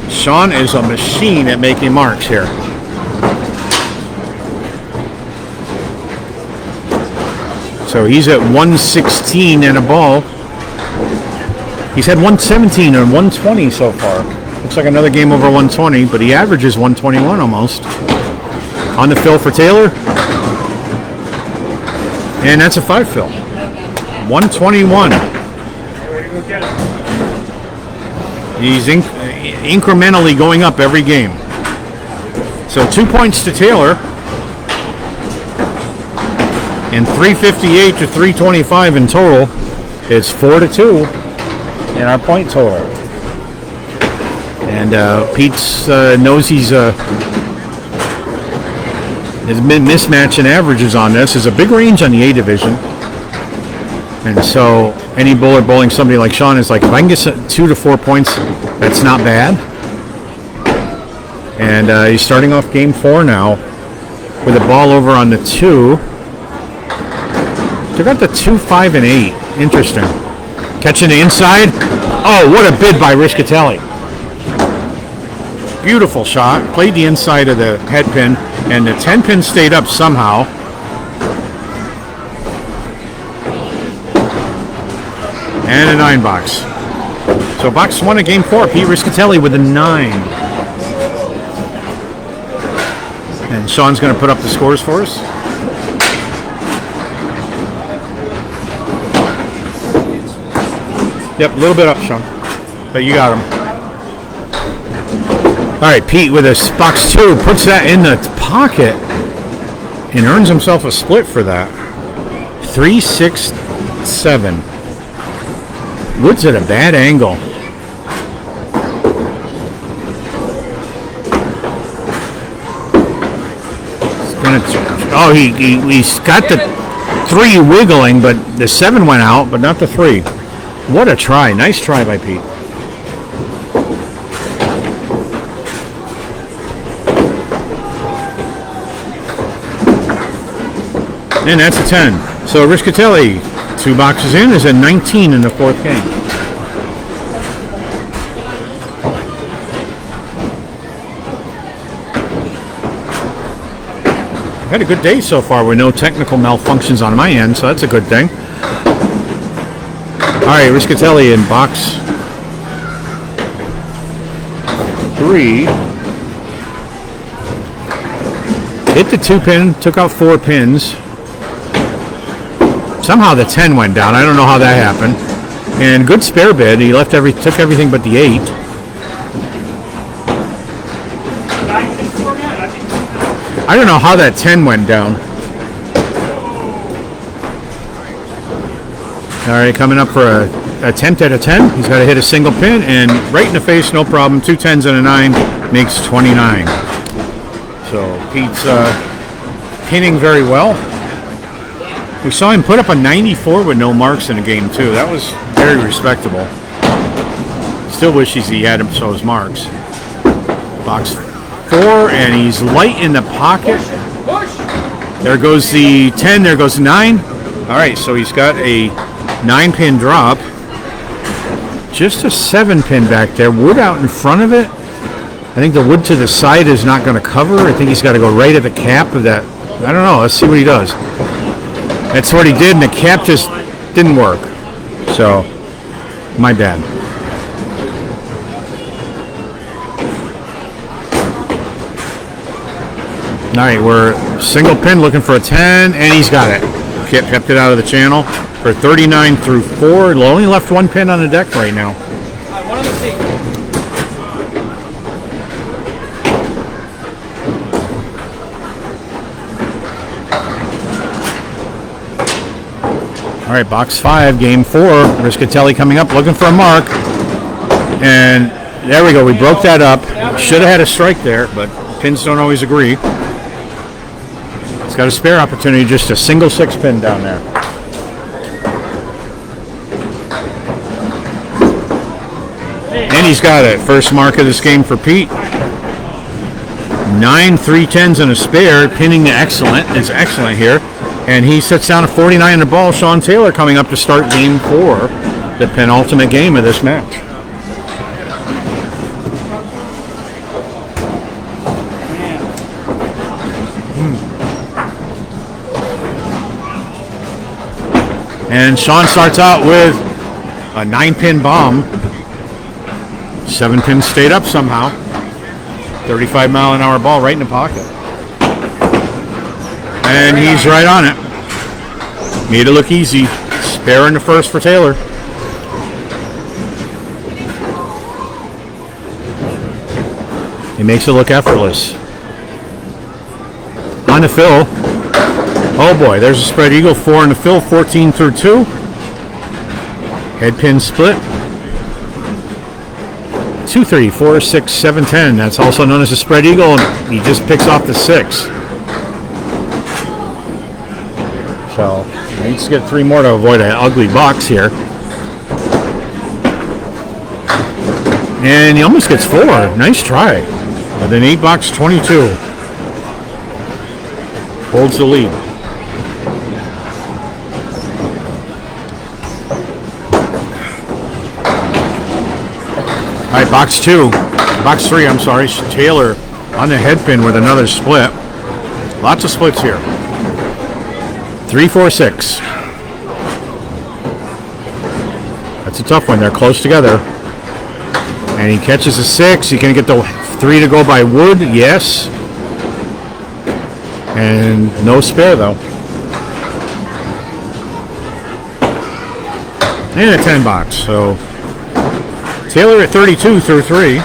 Sean is a machine at making marks here. So he's at 116 and a ball. He's had 117 and 120 so far. Looks like another game over 120, but he averages 121 almost. On the fill for Taylor. And that's a 5 fill. 121. He's incrementally going up every game. So 2 points to Taylor. And 358 to 325 in total. It's 4-2 in our point total. And Pete's knows he's his mismatch in averages on this is a big range on the A division. And so any bowler bowling somebody like Sean is like, if I can get 2 to 4 points, that's not bad. And he's starting off game 4 now with a ball over on the 2. They got the 2, 5, and 8. Interesting. Catching the inside. Oh, what a bid by Rischitelli. Beautiful shot. Played the inside of the head pin, and the 10 pin stayed up somehow. And a 9 box. So box 1 of game 4. Pete Rischitelli with a 9. And Sean's going to put up the scores for us. Yep, a little bit up, Sean. But you got him. All right, Pete with a box 2 puts that in the pocket. and earns himself a split for that. 3, 6, 7. Wood's at a bad angle. Oh, he's got the 3 wiggling, but the 7 went out, but not the 3. What a try. Nice try by Pete. And that's a 10. So Rischitelli, 2 boxes in, is at 19 in the 4th game. I've had a good day so far with no technical malfunctions on my end, so that's a good thing. All right, Rischitelli in box 3. Hit the 2 pin, took out 4 pins. Somehow the 10 went down. I don't know how that happened. And good spare bid. He took everything but the 8. I don't know how that 10 went down. All right, coming up for a attempt at a 10. He's got to hit a single pin and right in the face, no problem. 2 10s and a 9 makes 29. So Pete's pinning very well. We saw him put up a 94 with no marks in the game too. That was very respectable. Still wishes he had those marks. Box 4, and he's light in the pocket. There goes the 10, there goes the 9. All right, so he's got a 9-pin drop. Just a 7-pin back there. Wood out in front of it. I think the wood to the side is not going to cover. I think he's got to go right at the cap of that. I don't know. Let's see what he does. That's what he did, and the cap just didn't work. So, my bad. All right, we're single pin looking for a 10, and he's got it. Kept it out of the channel for 39 through 4. Only left 1 pin on the deck right now. One on the seat. All right, box 5, game 4. Rischitelli coming up, looking for a mark. And there we go. We broke that up. Should have had a strike there, but pins don't always agree. He's got a spare opportunity, just a single 6-pin down there. And he's got it. First mark of this game for Pete. 9 3 10s and a spare, pinning the excellent. It's excellent here. And he sits down at 49 in the ball. Sean Taylor coming up to start game 4, the penultimate game of this match. And Sean starts out with a 9-pin bomb. 7 pins stayed up somehow. 35-mile-an-hour ball right in the pocket. And he's right on it. Made it look easy. Spare in the first for Taylor. He makes it look effortless. On the fill. Oh boy, there's a spread eagle. 4 in the fill, 14 through 2. Head pin split. 2 3 4 6 7 10. That's also known as a spread eagle, and he just picks off the 6. So he needs to get 3 more to avoid an ugly box here. And he almost gets 4. Nice try. With an 8-box 22. Holds the lead. All right, box 2. Box 3, I'm sorry. Taylor on the head pin with another split. Lots of splits here. 3 4 6. That's a tough one. They're close together. And he catches a 6. He can get the 3 to go by Wood. Yes. And no spare, though. And a 10 box. So Taylor at 32 through 3.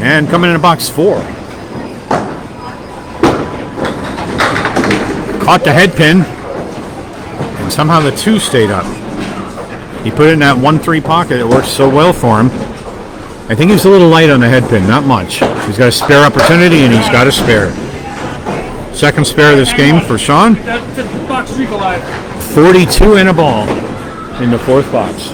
And coming in box 4. Caught the head pin, and somehow the 2 stayed up. He put it in that 1-3 pocket. It worked so well for him. I think he's a little light on the head pin, not much. He's got a spare opportunity, and he's got a spare. Second spare of this game for Sean. That's the box streak alive. 42 and a ball in the 4th box.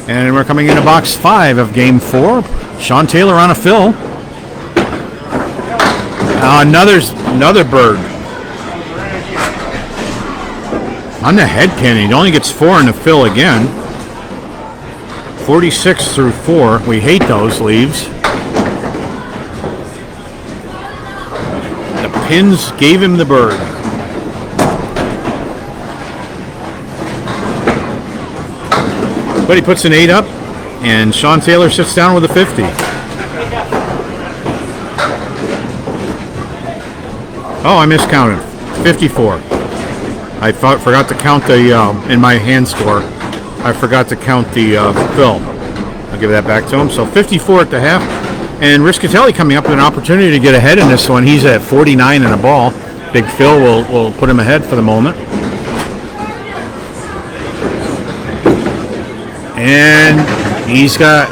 And we're coming into box 5 of game 4. Sean Taylor on a fill. Another bird. On the head pin, he only gets 4 in the fill again. 46 through 4. We hate those leaves. The pins gave him the bird. But he puts an 8 up, and Sean Taylor sits down with a 50. Oh, I miscounted. 54. I forgot to count the, in my hand score, I forgot to count the fill. I'll give that back to him. So 54 at the half. And Rischitelli coming up with an opportunity to get ahead in this one. He's at 49 and a ball. Big Phil will put him ahead for the moment. And he's got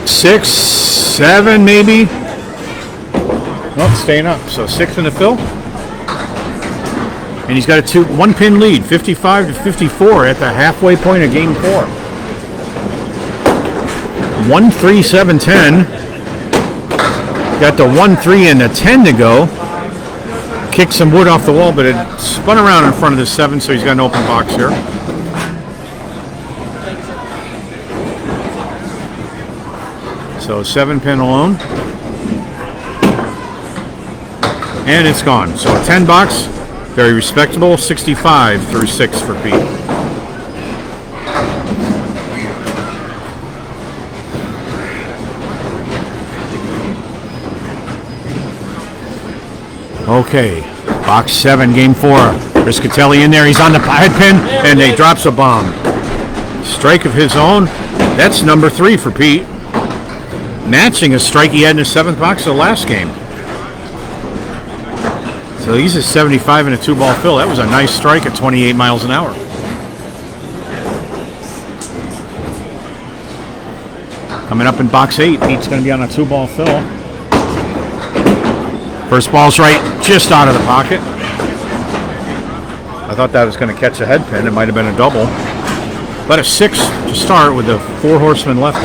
6, 7 maybe. Well, staying up. So 6 in the fill. And he's got a 1-pin lead, 55 to 54 at the halfway point of game 4. 1-3-7-10. Got the 1-3 and the 10 to go. Kicked some wood off the wall, but it spun around in front of the 7, so he's got an open box here. So 7-pin alone. And it's gone. So a 10 box, very respectable, 65 through 6 for Pete. Okay, box 7, game 4. Rischitelli in there, he's on the head pin, and he drops a bomb. Strike of his own. That's number 3 for Pete. Matching a strike he had in his 7th box of the last game. So he's at 75 in a 2-ball fill. That was a nice strike at 28 miles an hour. Coming up in box 8, Pete's going to be on a 2-ball fill. First ball's right, just out of the pocket. I thought that was going to catch a head pin. It might have been a double. But a 6 to start with the 4 horsemen left.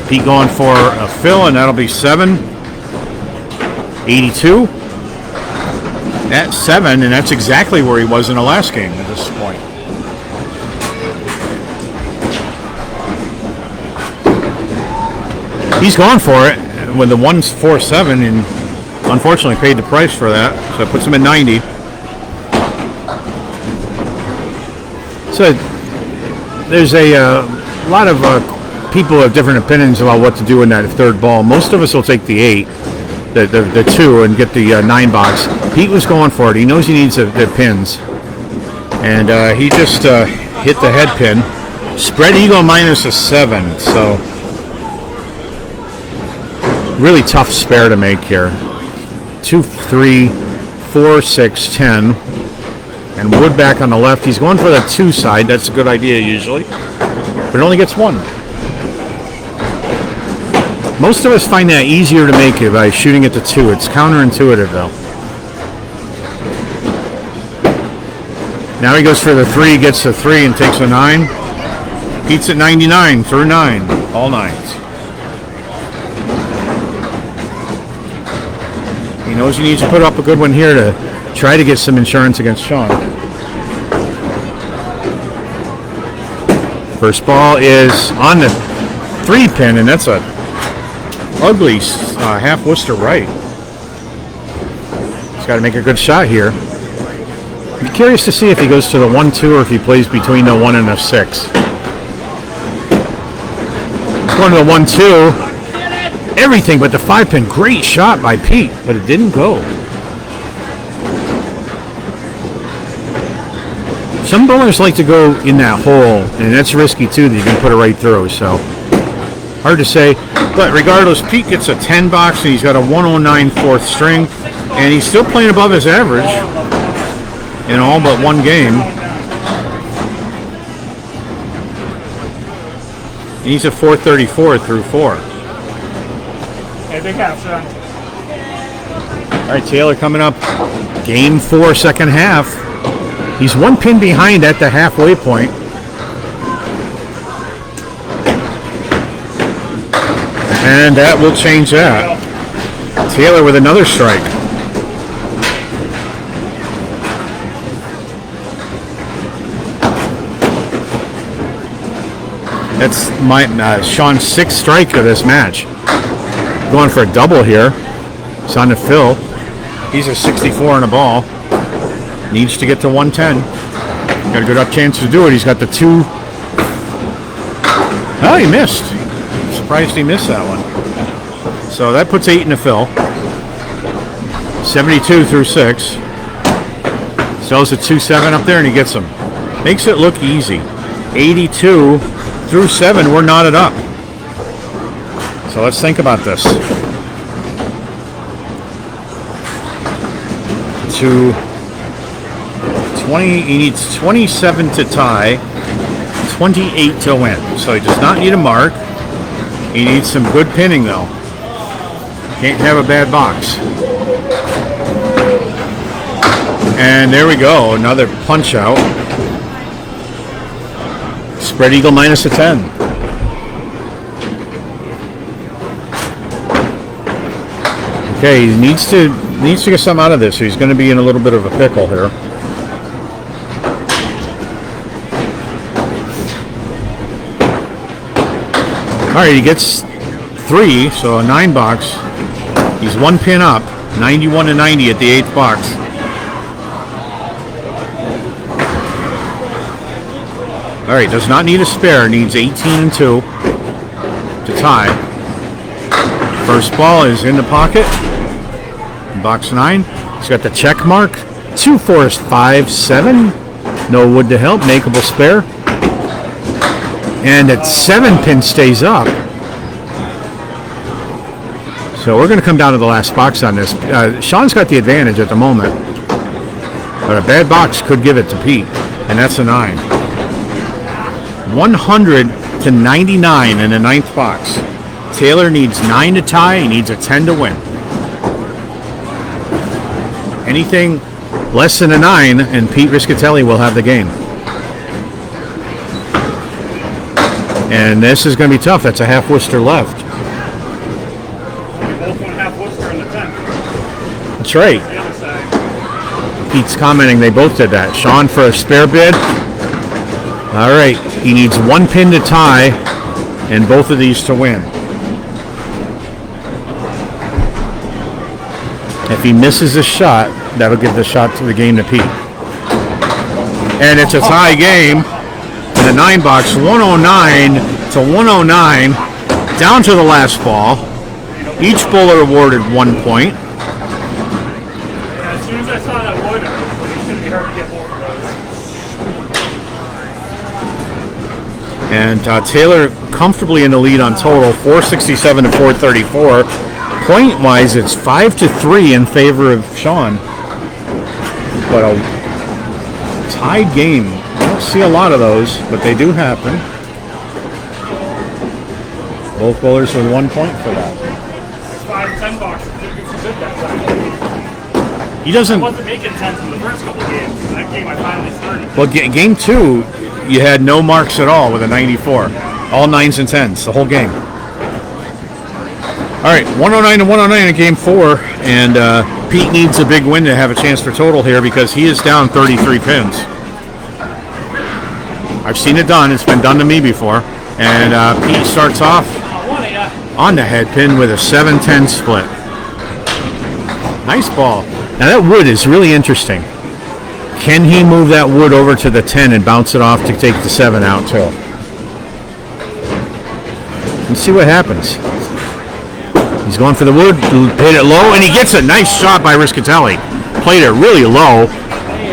Pete going for a fill, and that'll be 7. 82. That's 7, and that's exactly where he was in the last game at this point. He's going for it with the 1-4-7, and unfortunately paid the price for that, so it puts him at 90. So there's a lot of people have different opinions about what to do in that 3rd ball. Most of us will take the 8, the 2, and get the 9 box. Pete was going for it. He knows he needs the pins, and he just hit the head pin. Spread eagle minus a 7. So really tough spare to make here. 2, 3, 4, 6, 10. And wood back on the left. He's going for the 2 side. That's a good idea usually. But it only gets 1. Most of us find that easier to make it by shooting at the 2. It's counterintuitive though. Now he goes for the 3, gets the 3 and takes a 9. Pete's at 99 through 9. All 9s. He knows he needs to put up a good one here to try to get some insurance against Sean. First ball is on the 3-pin, and that's a ugly half Worcester right. He's got to make a good shot here. I'm curious to see if he goes to the 1-2 or if he plays between the 1 and the 6. going to the 1-2. Everything but the 5-pin. Great shot by Pete, but it didn't go. Some bowlers like to go in that hole, and that's risky too, that you can put it right through, so hard to say. But regardless, Pete gets a 10 box, and he's got a 109 fourth string, and he's still playing above his average in all but one game. He's a 434 through 4. Hey, big half, son. All right, Taylor coming up. Game 4, second half. He's 1 pin behind at the halfway point. And that will change that. Taylor with another strike. That's Sean's 6th strike of this match. Going for a double here. It's on the fill. He's a 64 on a ball. Needs to get to 110. Got a good up chance to do it. He's got the 2. Oh, he missed. Surprised he missed that one. So that puts 8 in the fill. 72 through 6. Sells a 2-7 up there and he gets them. Makes it look easy. 82 through 7. We're knotted up. So let's think about this. To 20, he needs 27 to tie, 28 to win. So he does not need a mark. He needs some good pinning though. Can't have a bad box. And there we go, another punch out. Spread eagle minus a 10. Okay, he needs to get something out of this. He's going to be in a little bit of a pickle here. All right, he gets 3, so a 9 box. He's 1 pin up, 91 to 90 at the 8th box. All right, does not need a spare. Needs 18 and 2 to tie. First ball is in the pocket. Box 9. He's got the check mark. 2 4 5 7. No wood to help. Makeable spare. And that 7 pin stays up. So we're going to come down to the last box on this. Sean's got the advantage at the moment. But a bad box could give it to Pete. And that's a 9. 100 to 99 in the 9th box. Taylor needs 9 to tie. He needs a 10 to win. Anything less than a 9, and Pete Rischitelli will have the game. And this is going to be tough. That's a half Worcester left. Both 1.5 Worcester in the 10. That's right. The other side. Pete's commenting they both did that. Sean for a spare bid. All right. He needs 1 pin to tie and both of these to win. If he misses a shot, that'll give the shot to the game to Pete. And it's a tie game in the 9 box, 109 to 109, down to the last ball. Each bowler awarded 1 point. Yeah, as soon as I saw that wood, it's going to be hard to get both of those. And Taylor comfortably in the lead on total, 467 to 434. Point-wise, it's 5-3 in favor of Sean. But a tied game. I don't see a lot of those, but they do happen. Both bowlers with 1 point for that. 5-10 boxes. It's good that time. He doesn't. I wasn't making 10s in the first couple of games. That game I finally started. Well, game 2, you had no marks at all with a 94. All 9s and 10s, the whole game. All right, 109 to 109 in game 4, and Pete needs a big win to have a chance for total here because he is down 33 pins. I've seen it done. It's been done to me before. And Pete starts off on the head pin with a 7-10 split. Nice ball. Now that wood is really interesting. Can he move that wood over to the 10 and bounce it off to take the 7 out too? Let's see what happens. He's going for the wood, hit it low, and he gets a nice shot by Rischitelli. Played it really low.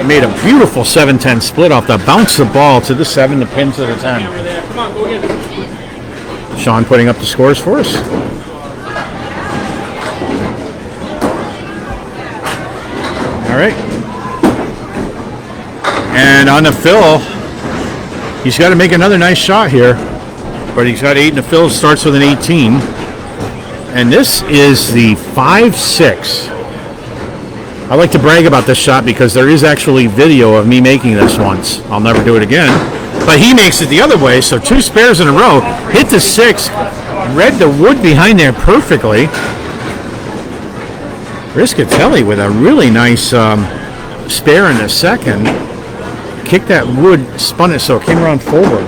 Made a beautiful 7-10 split off the bounce the ball to the 7, the pin to the 10. Come on, go get it. Sean putting up the scores for us. All right. And on the fill, he's got to make another nice shot here. But he's got 8 in the fill, starts with an 18. And this is the 5-6. I like to brag about this shot because there is actually video of me making this once. I'll never do it again. But he makes it the other way, so 2 spares in a row. Hit the 6, read the wood behind there perfectly. Rischitelli with a really nice spare in the second. Kicked that wood, spun it so it came around forward.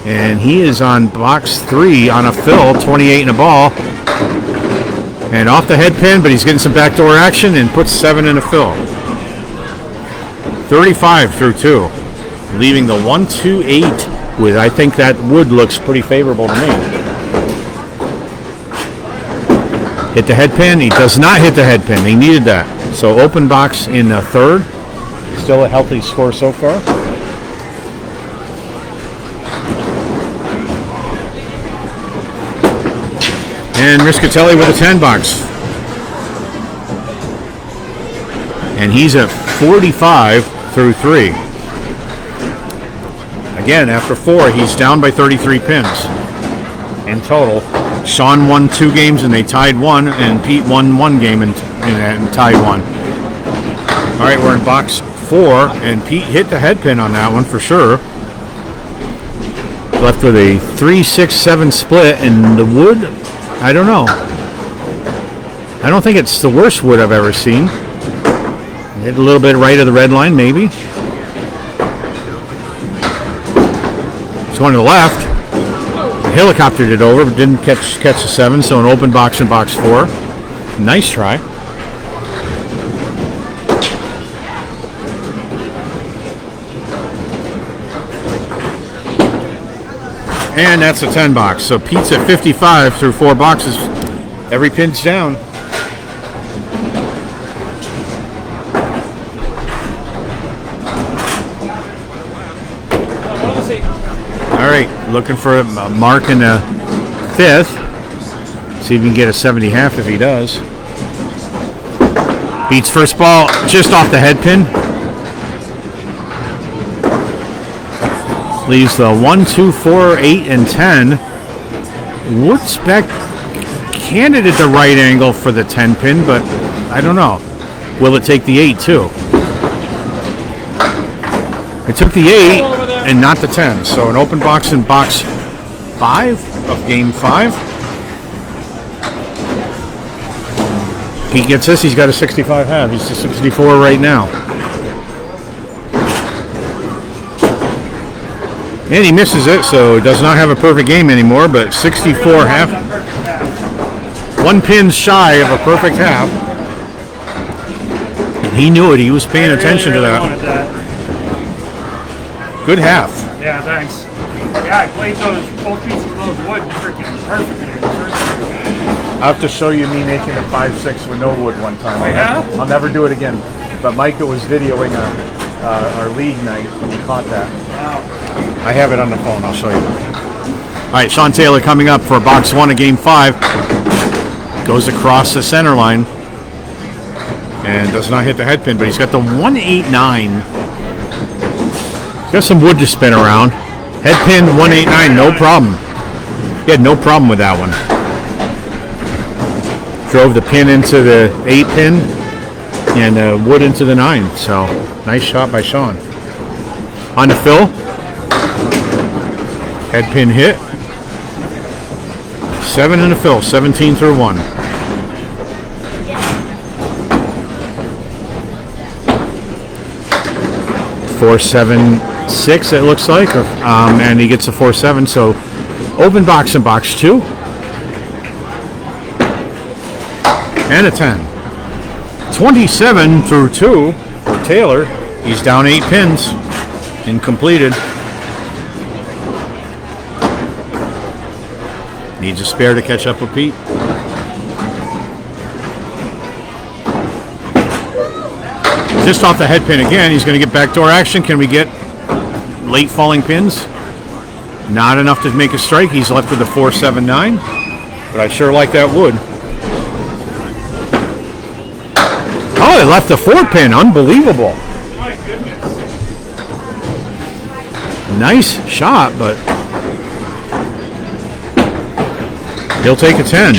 And he is on box 3 on a fill, 28 in a ball. And off the head pin, but he's getting some backdoor action and puts 7 in a fill. 35 through 2. Leaving the 1-2-8 with, I think that wood looks pretty favorable to me. Hit the head pin. He does not hit the head pin. He needed that. So open box in the 3rd. Still a healthy score so far. And Rischitelli with a 10 box. And he's at 45 through 3. Again, after 4, he's down by 33 pins in total. Sean won 2 games and they tied 1, and Pete won 1 game and tied 1. All right, we're in box 4, and Pete hit the head pin on that one for sure. Left with a 3-6-7 split, and the wood, I don't know. I don't think it's the worst wood I've ever seen. Hit a little bit right of the red line, maybe. It's going to the left. Helicoptered it over, but didn't catch the 7, so an open box in box 4. Nice try. And that's a 10 box. So Pete's at 55 through 4 boxes. Every pin's down. All right, looking for a mark in the 5th. See if we can get a 70 half if he does. Pete's first ball just off the head pin. Leaves the 1, 2, 4, 8, and 10. Wood's back candidate at the right angle for the 10 pin, but I don't know. Will it take the 8 too? It took the 8 and not the 10. So an open box in box 5 of game 5. He gets this, he's got a 65 half. He's to 64 right now. And he misses it, so he does not have a perfect game anymore, but 64 half. 1 pin shy of a perfect half. And he knew it. He was paying attention to that. Good half. Yeah, thanks. Yeah, I played those both pieces of those wood freaking perfectly. I have to show you me making a 5-6 with no wood one time. Yeah? I'll never do it again. But Micah was videoing our league night when he caught that. Wow. I have it on the phone. I'll show you. All right, Sean Taylor coming up for box 1 of game 5. Goes across the center line and does not hit the head pin, but he's got the 189. Got some wood to spin around. Head pin 189, no problem. He had no problem with that one. Drove the pin into the 8 pin and wood into the 9. So nice shot by Sean. On the fill. Head pin hit. 7 in the fill, 17 through 1. Four, 7, 6. It looks like, and he gets a 4-7. So open box in box 2, and a 10. 27 through 2 for Taylor. He's down 8 pins and completed. Needs a spare to catch up with Pete. Just off the head pin again. He's going to get backdoor action. Can we get late falling pins? Not enough to make a strike. He's left with a 4-7-9. But I sure like that wood. Oh, they left a 4-pin. Unbelievable. My goodness. Nice shot, but he'll take a 10.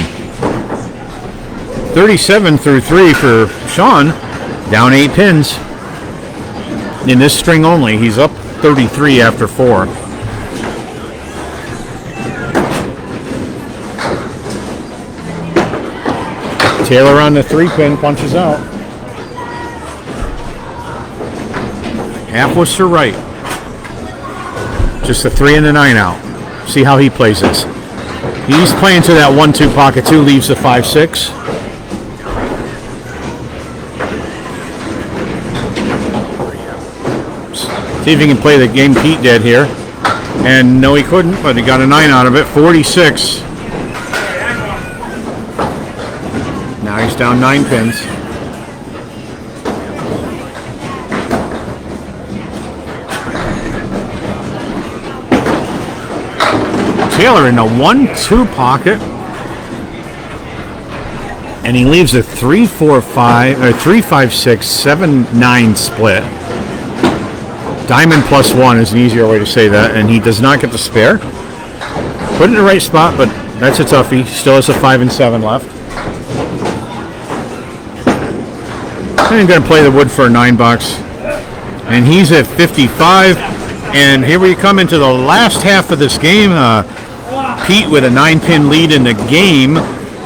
37 through 3 for Sean. Down 8 pins. In this string only, he's up 33 after 4. Taylor on the 3-pin punches out. Half was to right. Just the 3 and the 9 out. See how he plays this. He's playing to that 1-2 pocket too, leaves the 5-6. See if he can play the game Pete did here. And no, he couldn't, but he got a 9 out of it. 46. Now he's down 9 pins. Taylor in the 1-2 pocket. And he leaves a 3-4-5 or 3-5-6 7-9 split. Diamond plus 1 is an easier way to say that, and he does not get the spare. Put it in the right spot, but that's a toughie. Still has a 5 and 7 left. I'm going to play the wood for a $9, and he's at 55. And here we come into the last half of this game. Pete with a 9-pin lead in the game,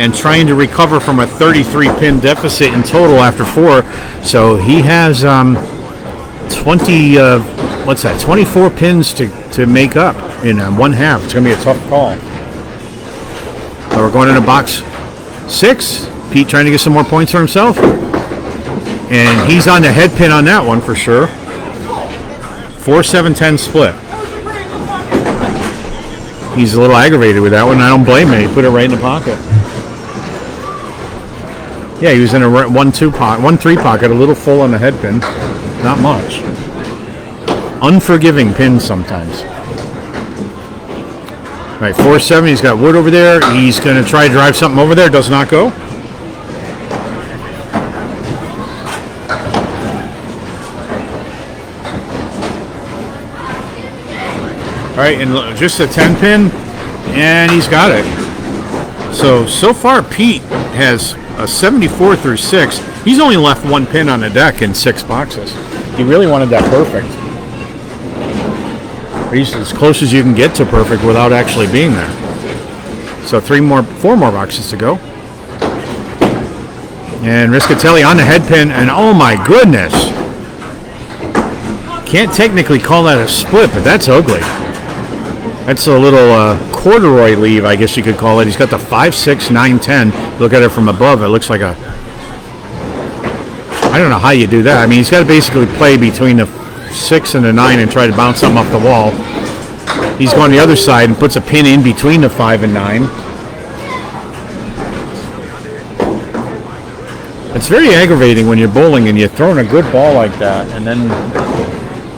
and trying to recover from a 33-pin deficit in total after 4. So he has 24 pins to make up in one half. It's going to be a tough call. So we're going into box 6. Pete trying to get some more points for himself. And he's on the head pin on that one for sure. 4-7-10 split. He's a little aggravated with that one. I don't blame him. He put it right in the pocket. Yeah, he was in a 1-2 pocket, 1-3 pocket, a little full on the head pin. Not much. Unforgiving pins sometimes. All right, 4-7. He's got wood over there. He's going to try to drive something over there. Does not go. All right, and just a 10-pin, and he's got it. So far, Pete has a 74 through 6. He's only left 1 pin on the deck in 6 boxes. He really wanted that perfect. He's as close as you can get to perfect without actually being there. So 4 more boxes to go. And Rischitelli on the head pin, and oh my goodness. Can't technically call that a split, but that's ugly. That's a little corduroy leave, I guess you could call it. He's got the 5-6, 9-10. Look at it from above. It looks like a... I don't know how you do that. I mean, he's got to basically play between the 6 and the 9 and try to bounce something off the wall. He's going the other side and puts a pin in between the 5 and 9. It's very aggravating when you're bowling and you're throwing a good ball like that, and then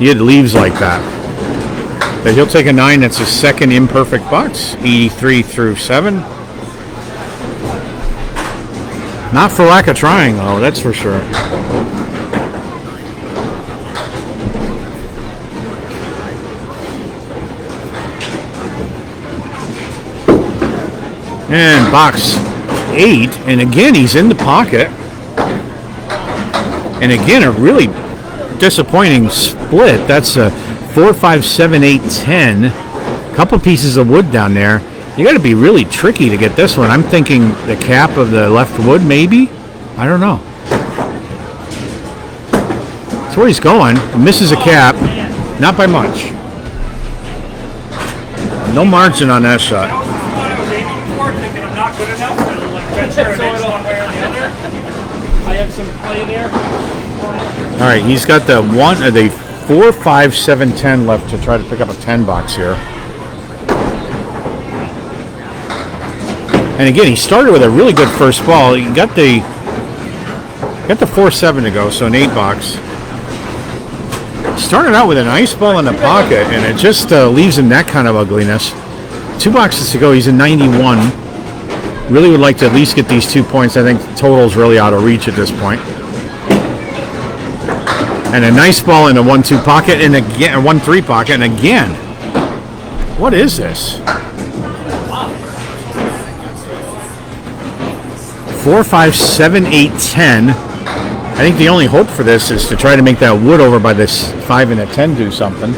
you get leaves like that. But he'll take a 9. That's his second imperfect box. 83 through 7. Not for lack of trying, though. That's for sure. And box 8. And again, he's in the pocket. And again, a really disappointing split. That's a 4, 5, 7, 8, 10. A couple pieces of wood down there. You got to be really tricky to get this one. I'm thinking the cap of the left wood, maybe. I don't know. That's where he's going. Misses a cap. Not by much. No margin on that shot. I was aiming for it, thinking I'm not good enough. And I'm like, venture an inch one way or the other. I have some play there. All right, he's got the 4, 5, 7, 10 left to try to pick up a 10 box here. And again, he started with a really good first ball. He got the 4-7 to go, so an 8 box. Started out with a nice ball in the pocket, and it just leaves him that kind of ugliness. 2 boxes to go, he's in 91. Really would like to at least get these 2 points. I think the total's really out of reach at this point. And a nice ball in the 1-2 pocket, and again, a 1-3 pocket, and again. What is this? 4, 5, 7, 8, 10. I think the only hope for this is to try to make that wood over by this 5 and a 10 do something.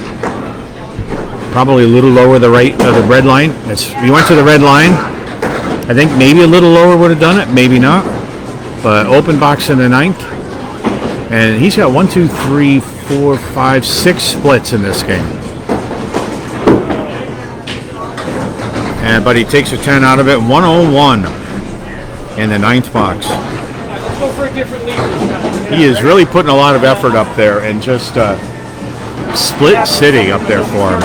Probably a little lower the red line. You went to the red line. I think maybe a little lower would have done it, maybe not. But open box in the 9th. And he's got 1, 2, 3, 4, 5, 6 splits in this game. But he takes a 10 out of it. 101 in the 9th box. Let's go for a different lead this time. He is really putting a lot of effort up there, and just split city up there for him.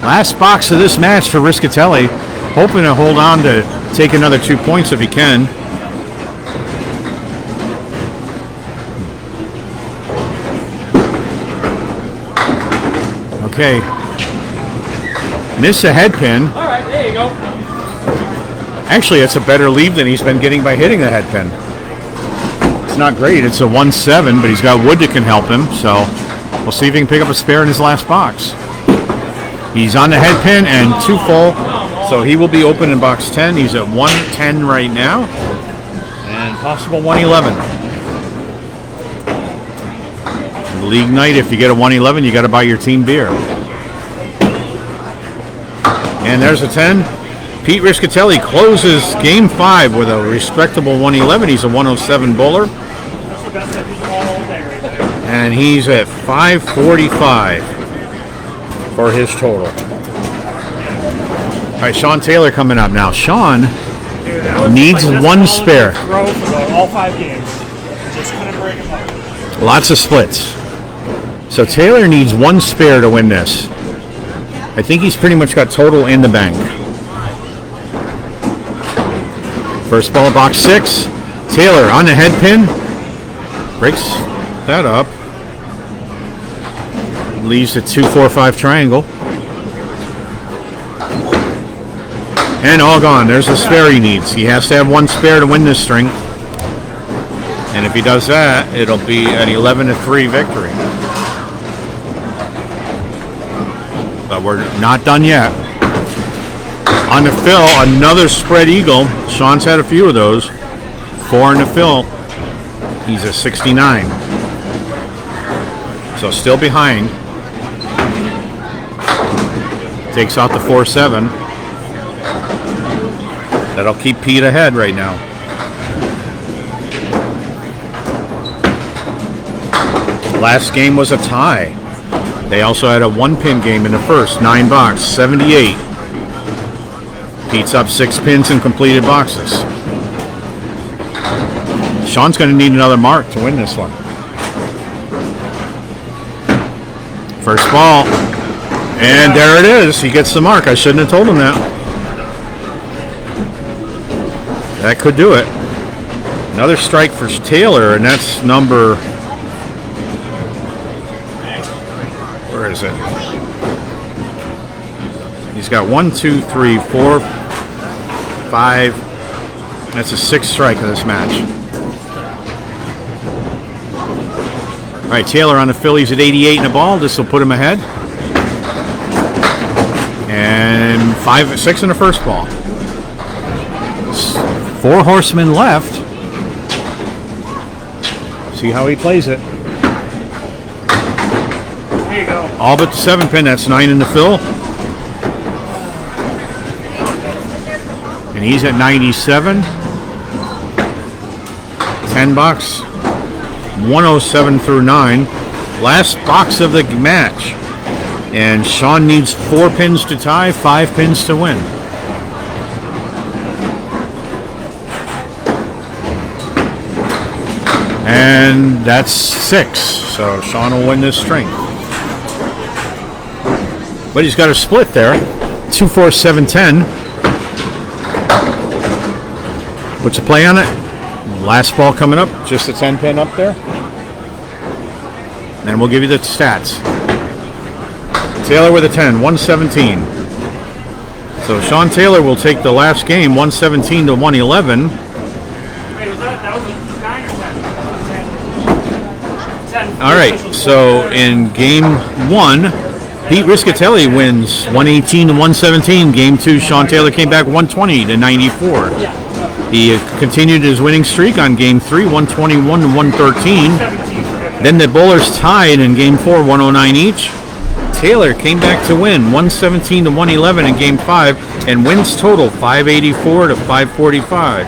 Last box of this match for Rischitelli, hoping to hold on to take another 2 points if he can. Okay. Miss a head pin. All right, there you go. Actually, it's a better lead than he's been getting by hitting the head pin. It's not great. It's a 1-7, but he's got wood that can help him. So we'll see if he can pick up a spare in his last box. He's on the head pin and 2 full. So he will be open in box 10. He's at 110 right now. And possible 111. League night, if you get a 111, you got to buy your team beer. And there's a 10. Pete Rischitelli closes game 5 with a respectable 111. He's a 107 bowler. And he's at 545 for his total. All right, Sean Taylor coming up now. Sean needs 1 spare. Throw for all 5 games. Just couldn't break him up. Lots of splits. So Taylor needs 1 spare to win this. I think he's pretty much got total in the bank. First ball, box 6. Taylor on the head pin. Breaks that up. Leaves a 2-4-5 triangle. And all gone. There's the spare he needs. He has to have 1 spare to win this string. And if he does that, it'll be an 11-3 victory. But we're not done yet. On the fill, another spread eagle. Sean's had a few of those. 4 in the fill. He's a 69. So still behind. Takes out the 4-7. That'll keep Pete ahead right now. Last game was a tie. They also had a 1-pin game in the first. 9 box, 78. Pete's up 6 pins in completed boxes. Sean's going to need another mark to win this one. First ball. And there it is. He gets the mark. I shouldn't have told him that. That could do it. Another strike for Taylor, and that's number... Where is it? He's got 1, 2, 3, 4, 5. That's a 6th strike of this match. All right, Taylor on the Phillies at 88 in a ball. This will put him ahead. And 6 in the first ball. 4 horsemen left. See how he plays it. There you go. All but the 7-pin. That's 9 in the fill. And he's at 97. 10 box. 107 through 9. Last box of the match. And Sean needs 4 pins to tie, 5 pins to win. And that's 6. So Sean will win this string. But he's got a split there. 2-4-7-10. What's the play on it? Last ball coming up. Just a 10 pin up there. And we'll give you the stats. Taylor with a 10, 117. So Sean Taylor will take the last game, 117 to 111. Wait, that was a 9 or 10? 10. All right, so in game 1, Pete Rischitelli wins 118 to 117. Game 2, Sean Taylor came back 120 to 94. He continued his winning streak on game 3, 121 to 113. Then the bowlers tied in game 4, 109 each. Taylor came back to win 117 to 111 in game 5 and wins total 584 to 545.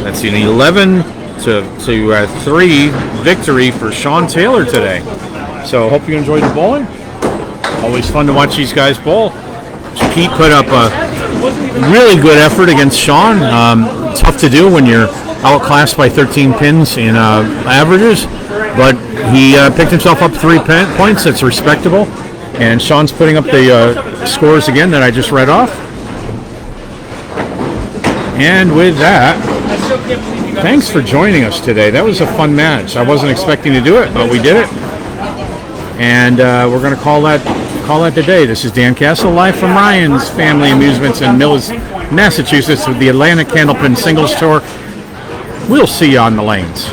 That's an 11 to 3 victory for Sean Taylor today. So hope you enjoyed the bowling. Always fun to watch these guys bowl. Pete put up a really good effort against Sean. Tough to do when you're outclassed by 13 pins in averages, but he picked himself up 3 points. That's respectable. And Sean's putting up the scores again that I just read off. And with that, thanks for joining us today. That was a fun match. I wasn't expecting to do it, but we did it. And we're going to call that the day. This is Dan Castle, live from Ryan's Family Amusements in Millis, Massachusetts, with the Atlantic Candlepin Singles Tour. We'll see you on the lanes.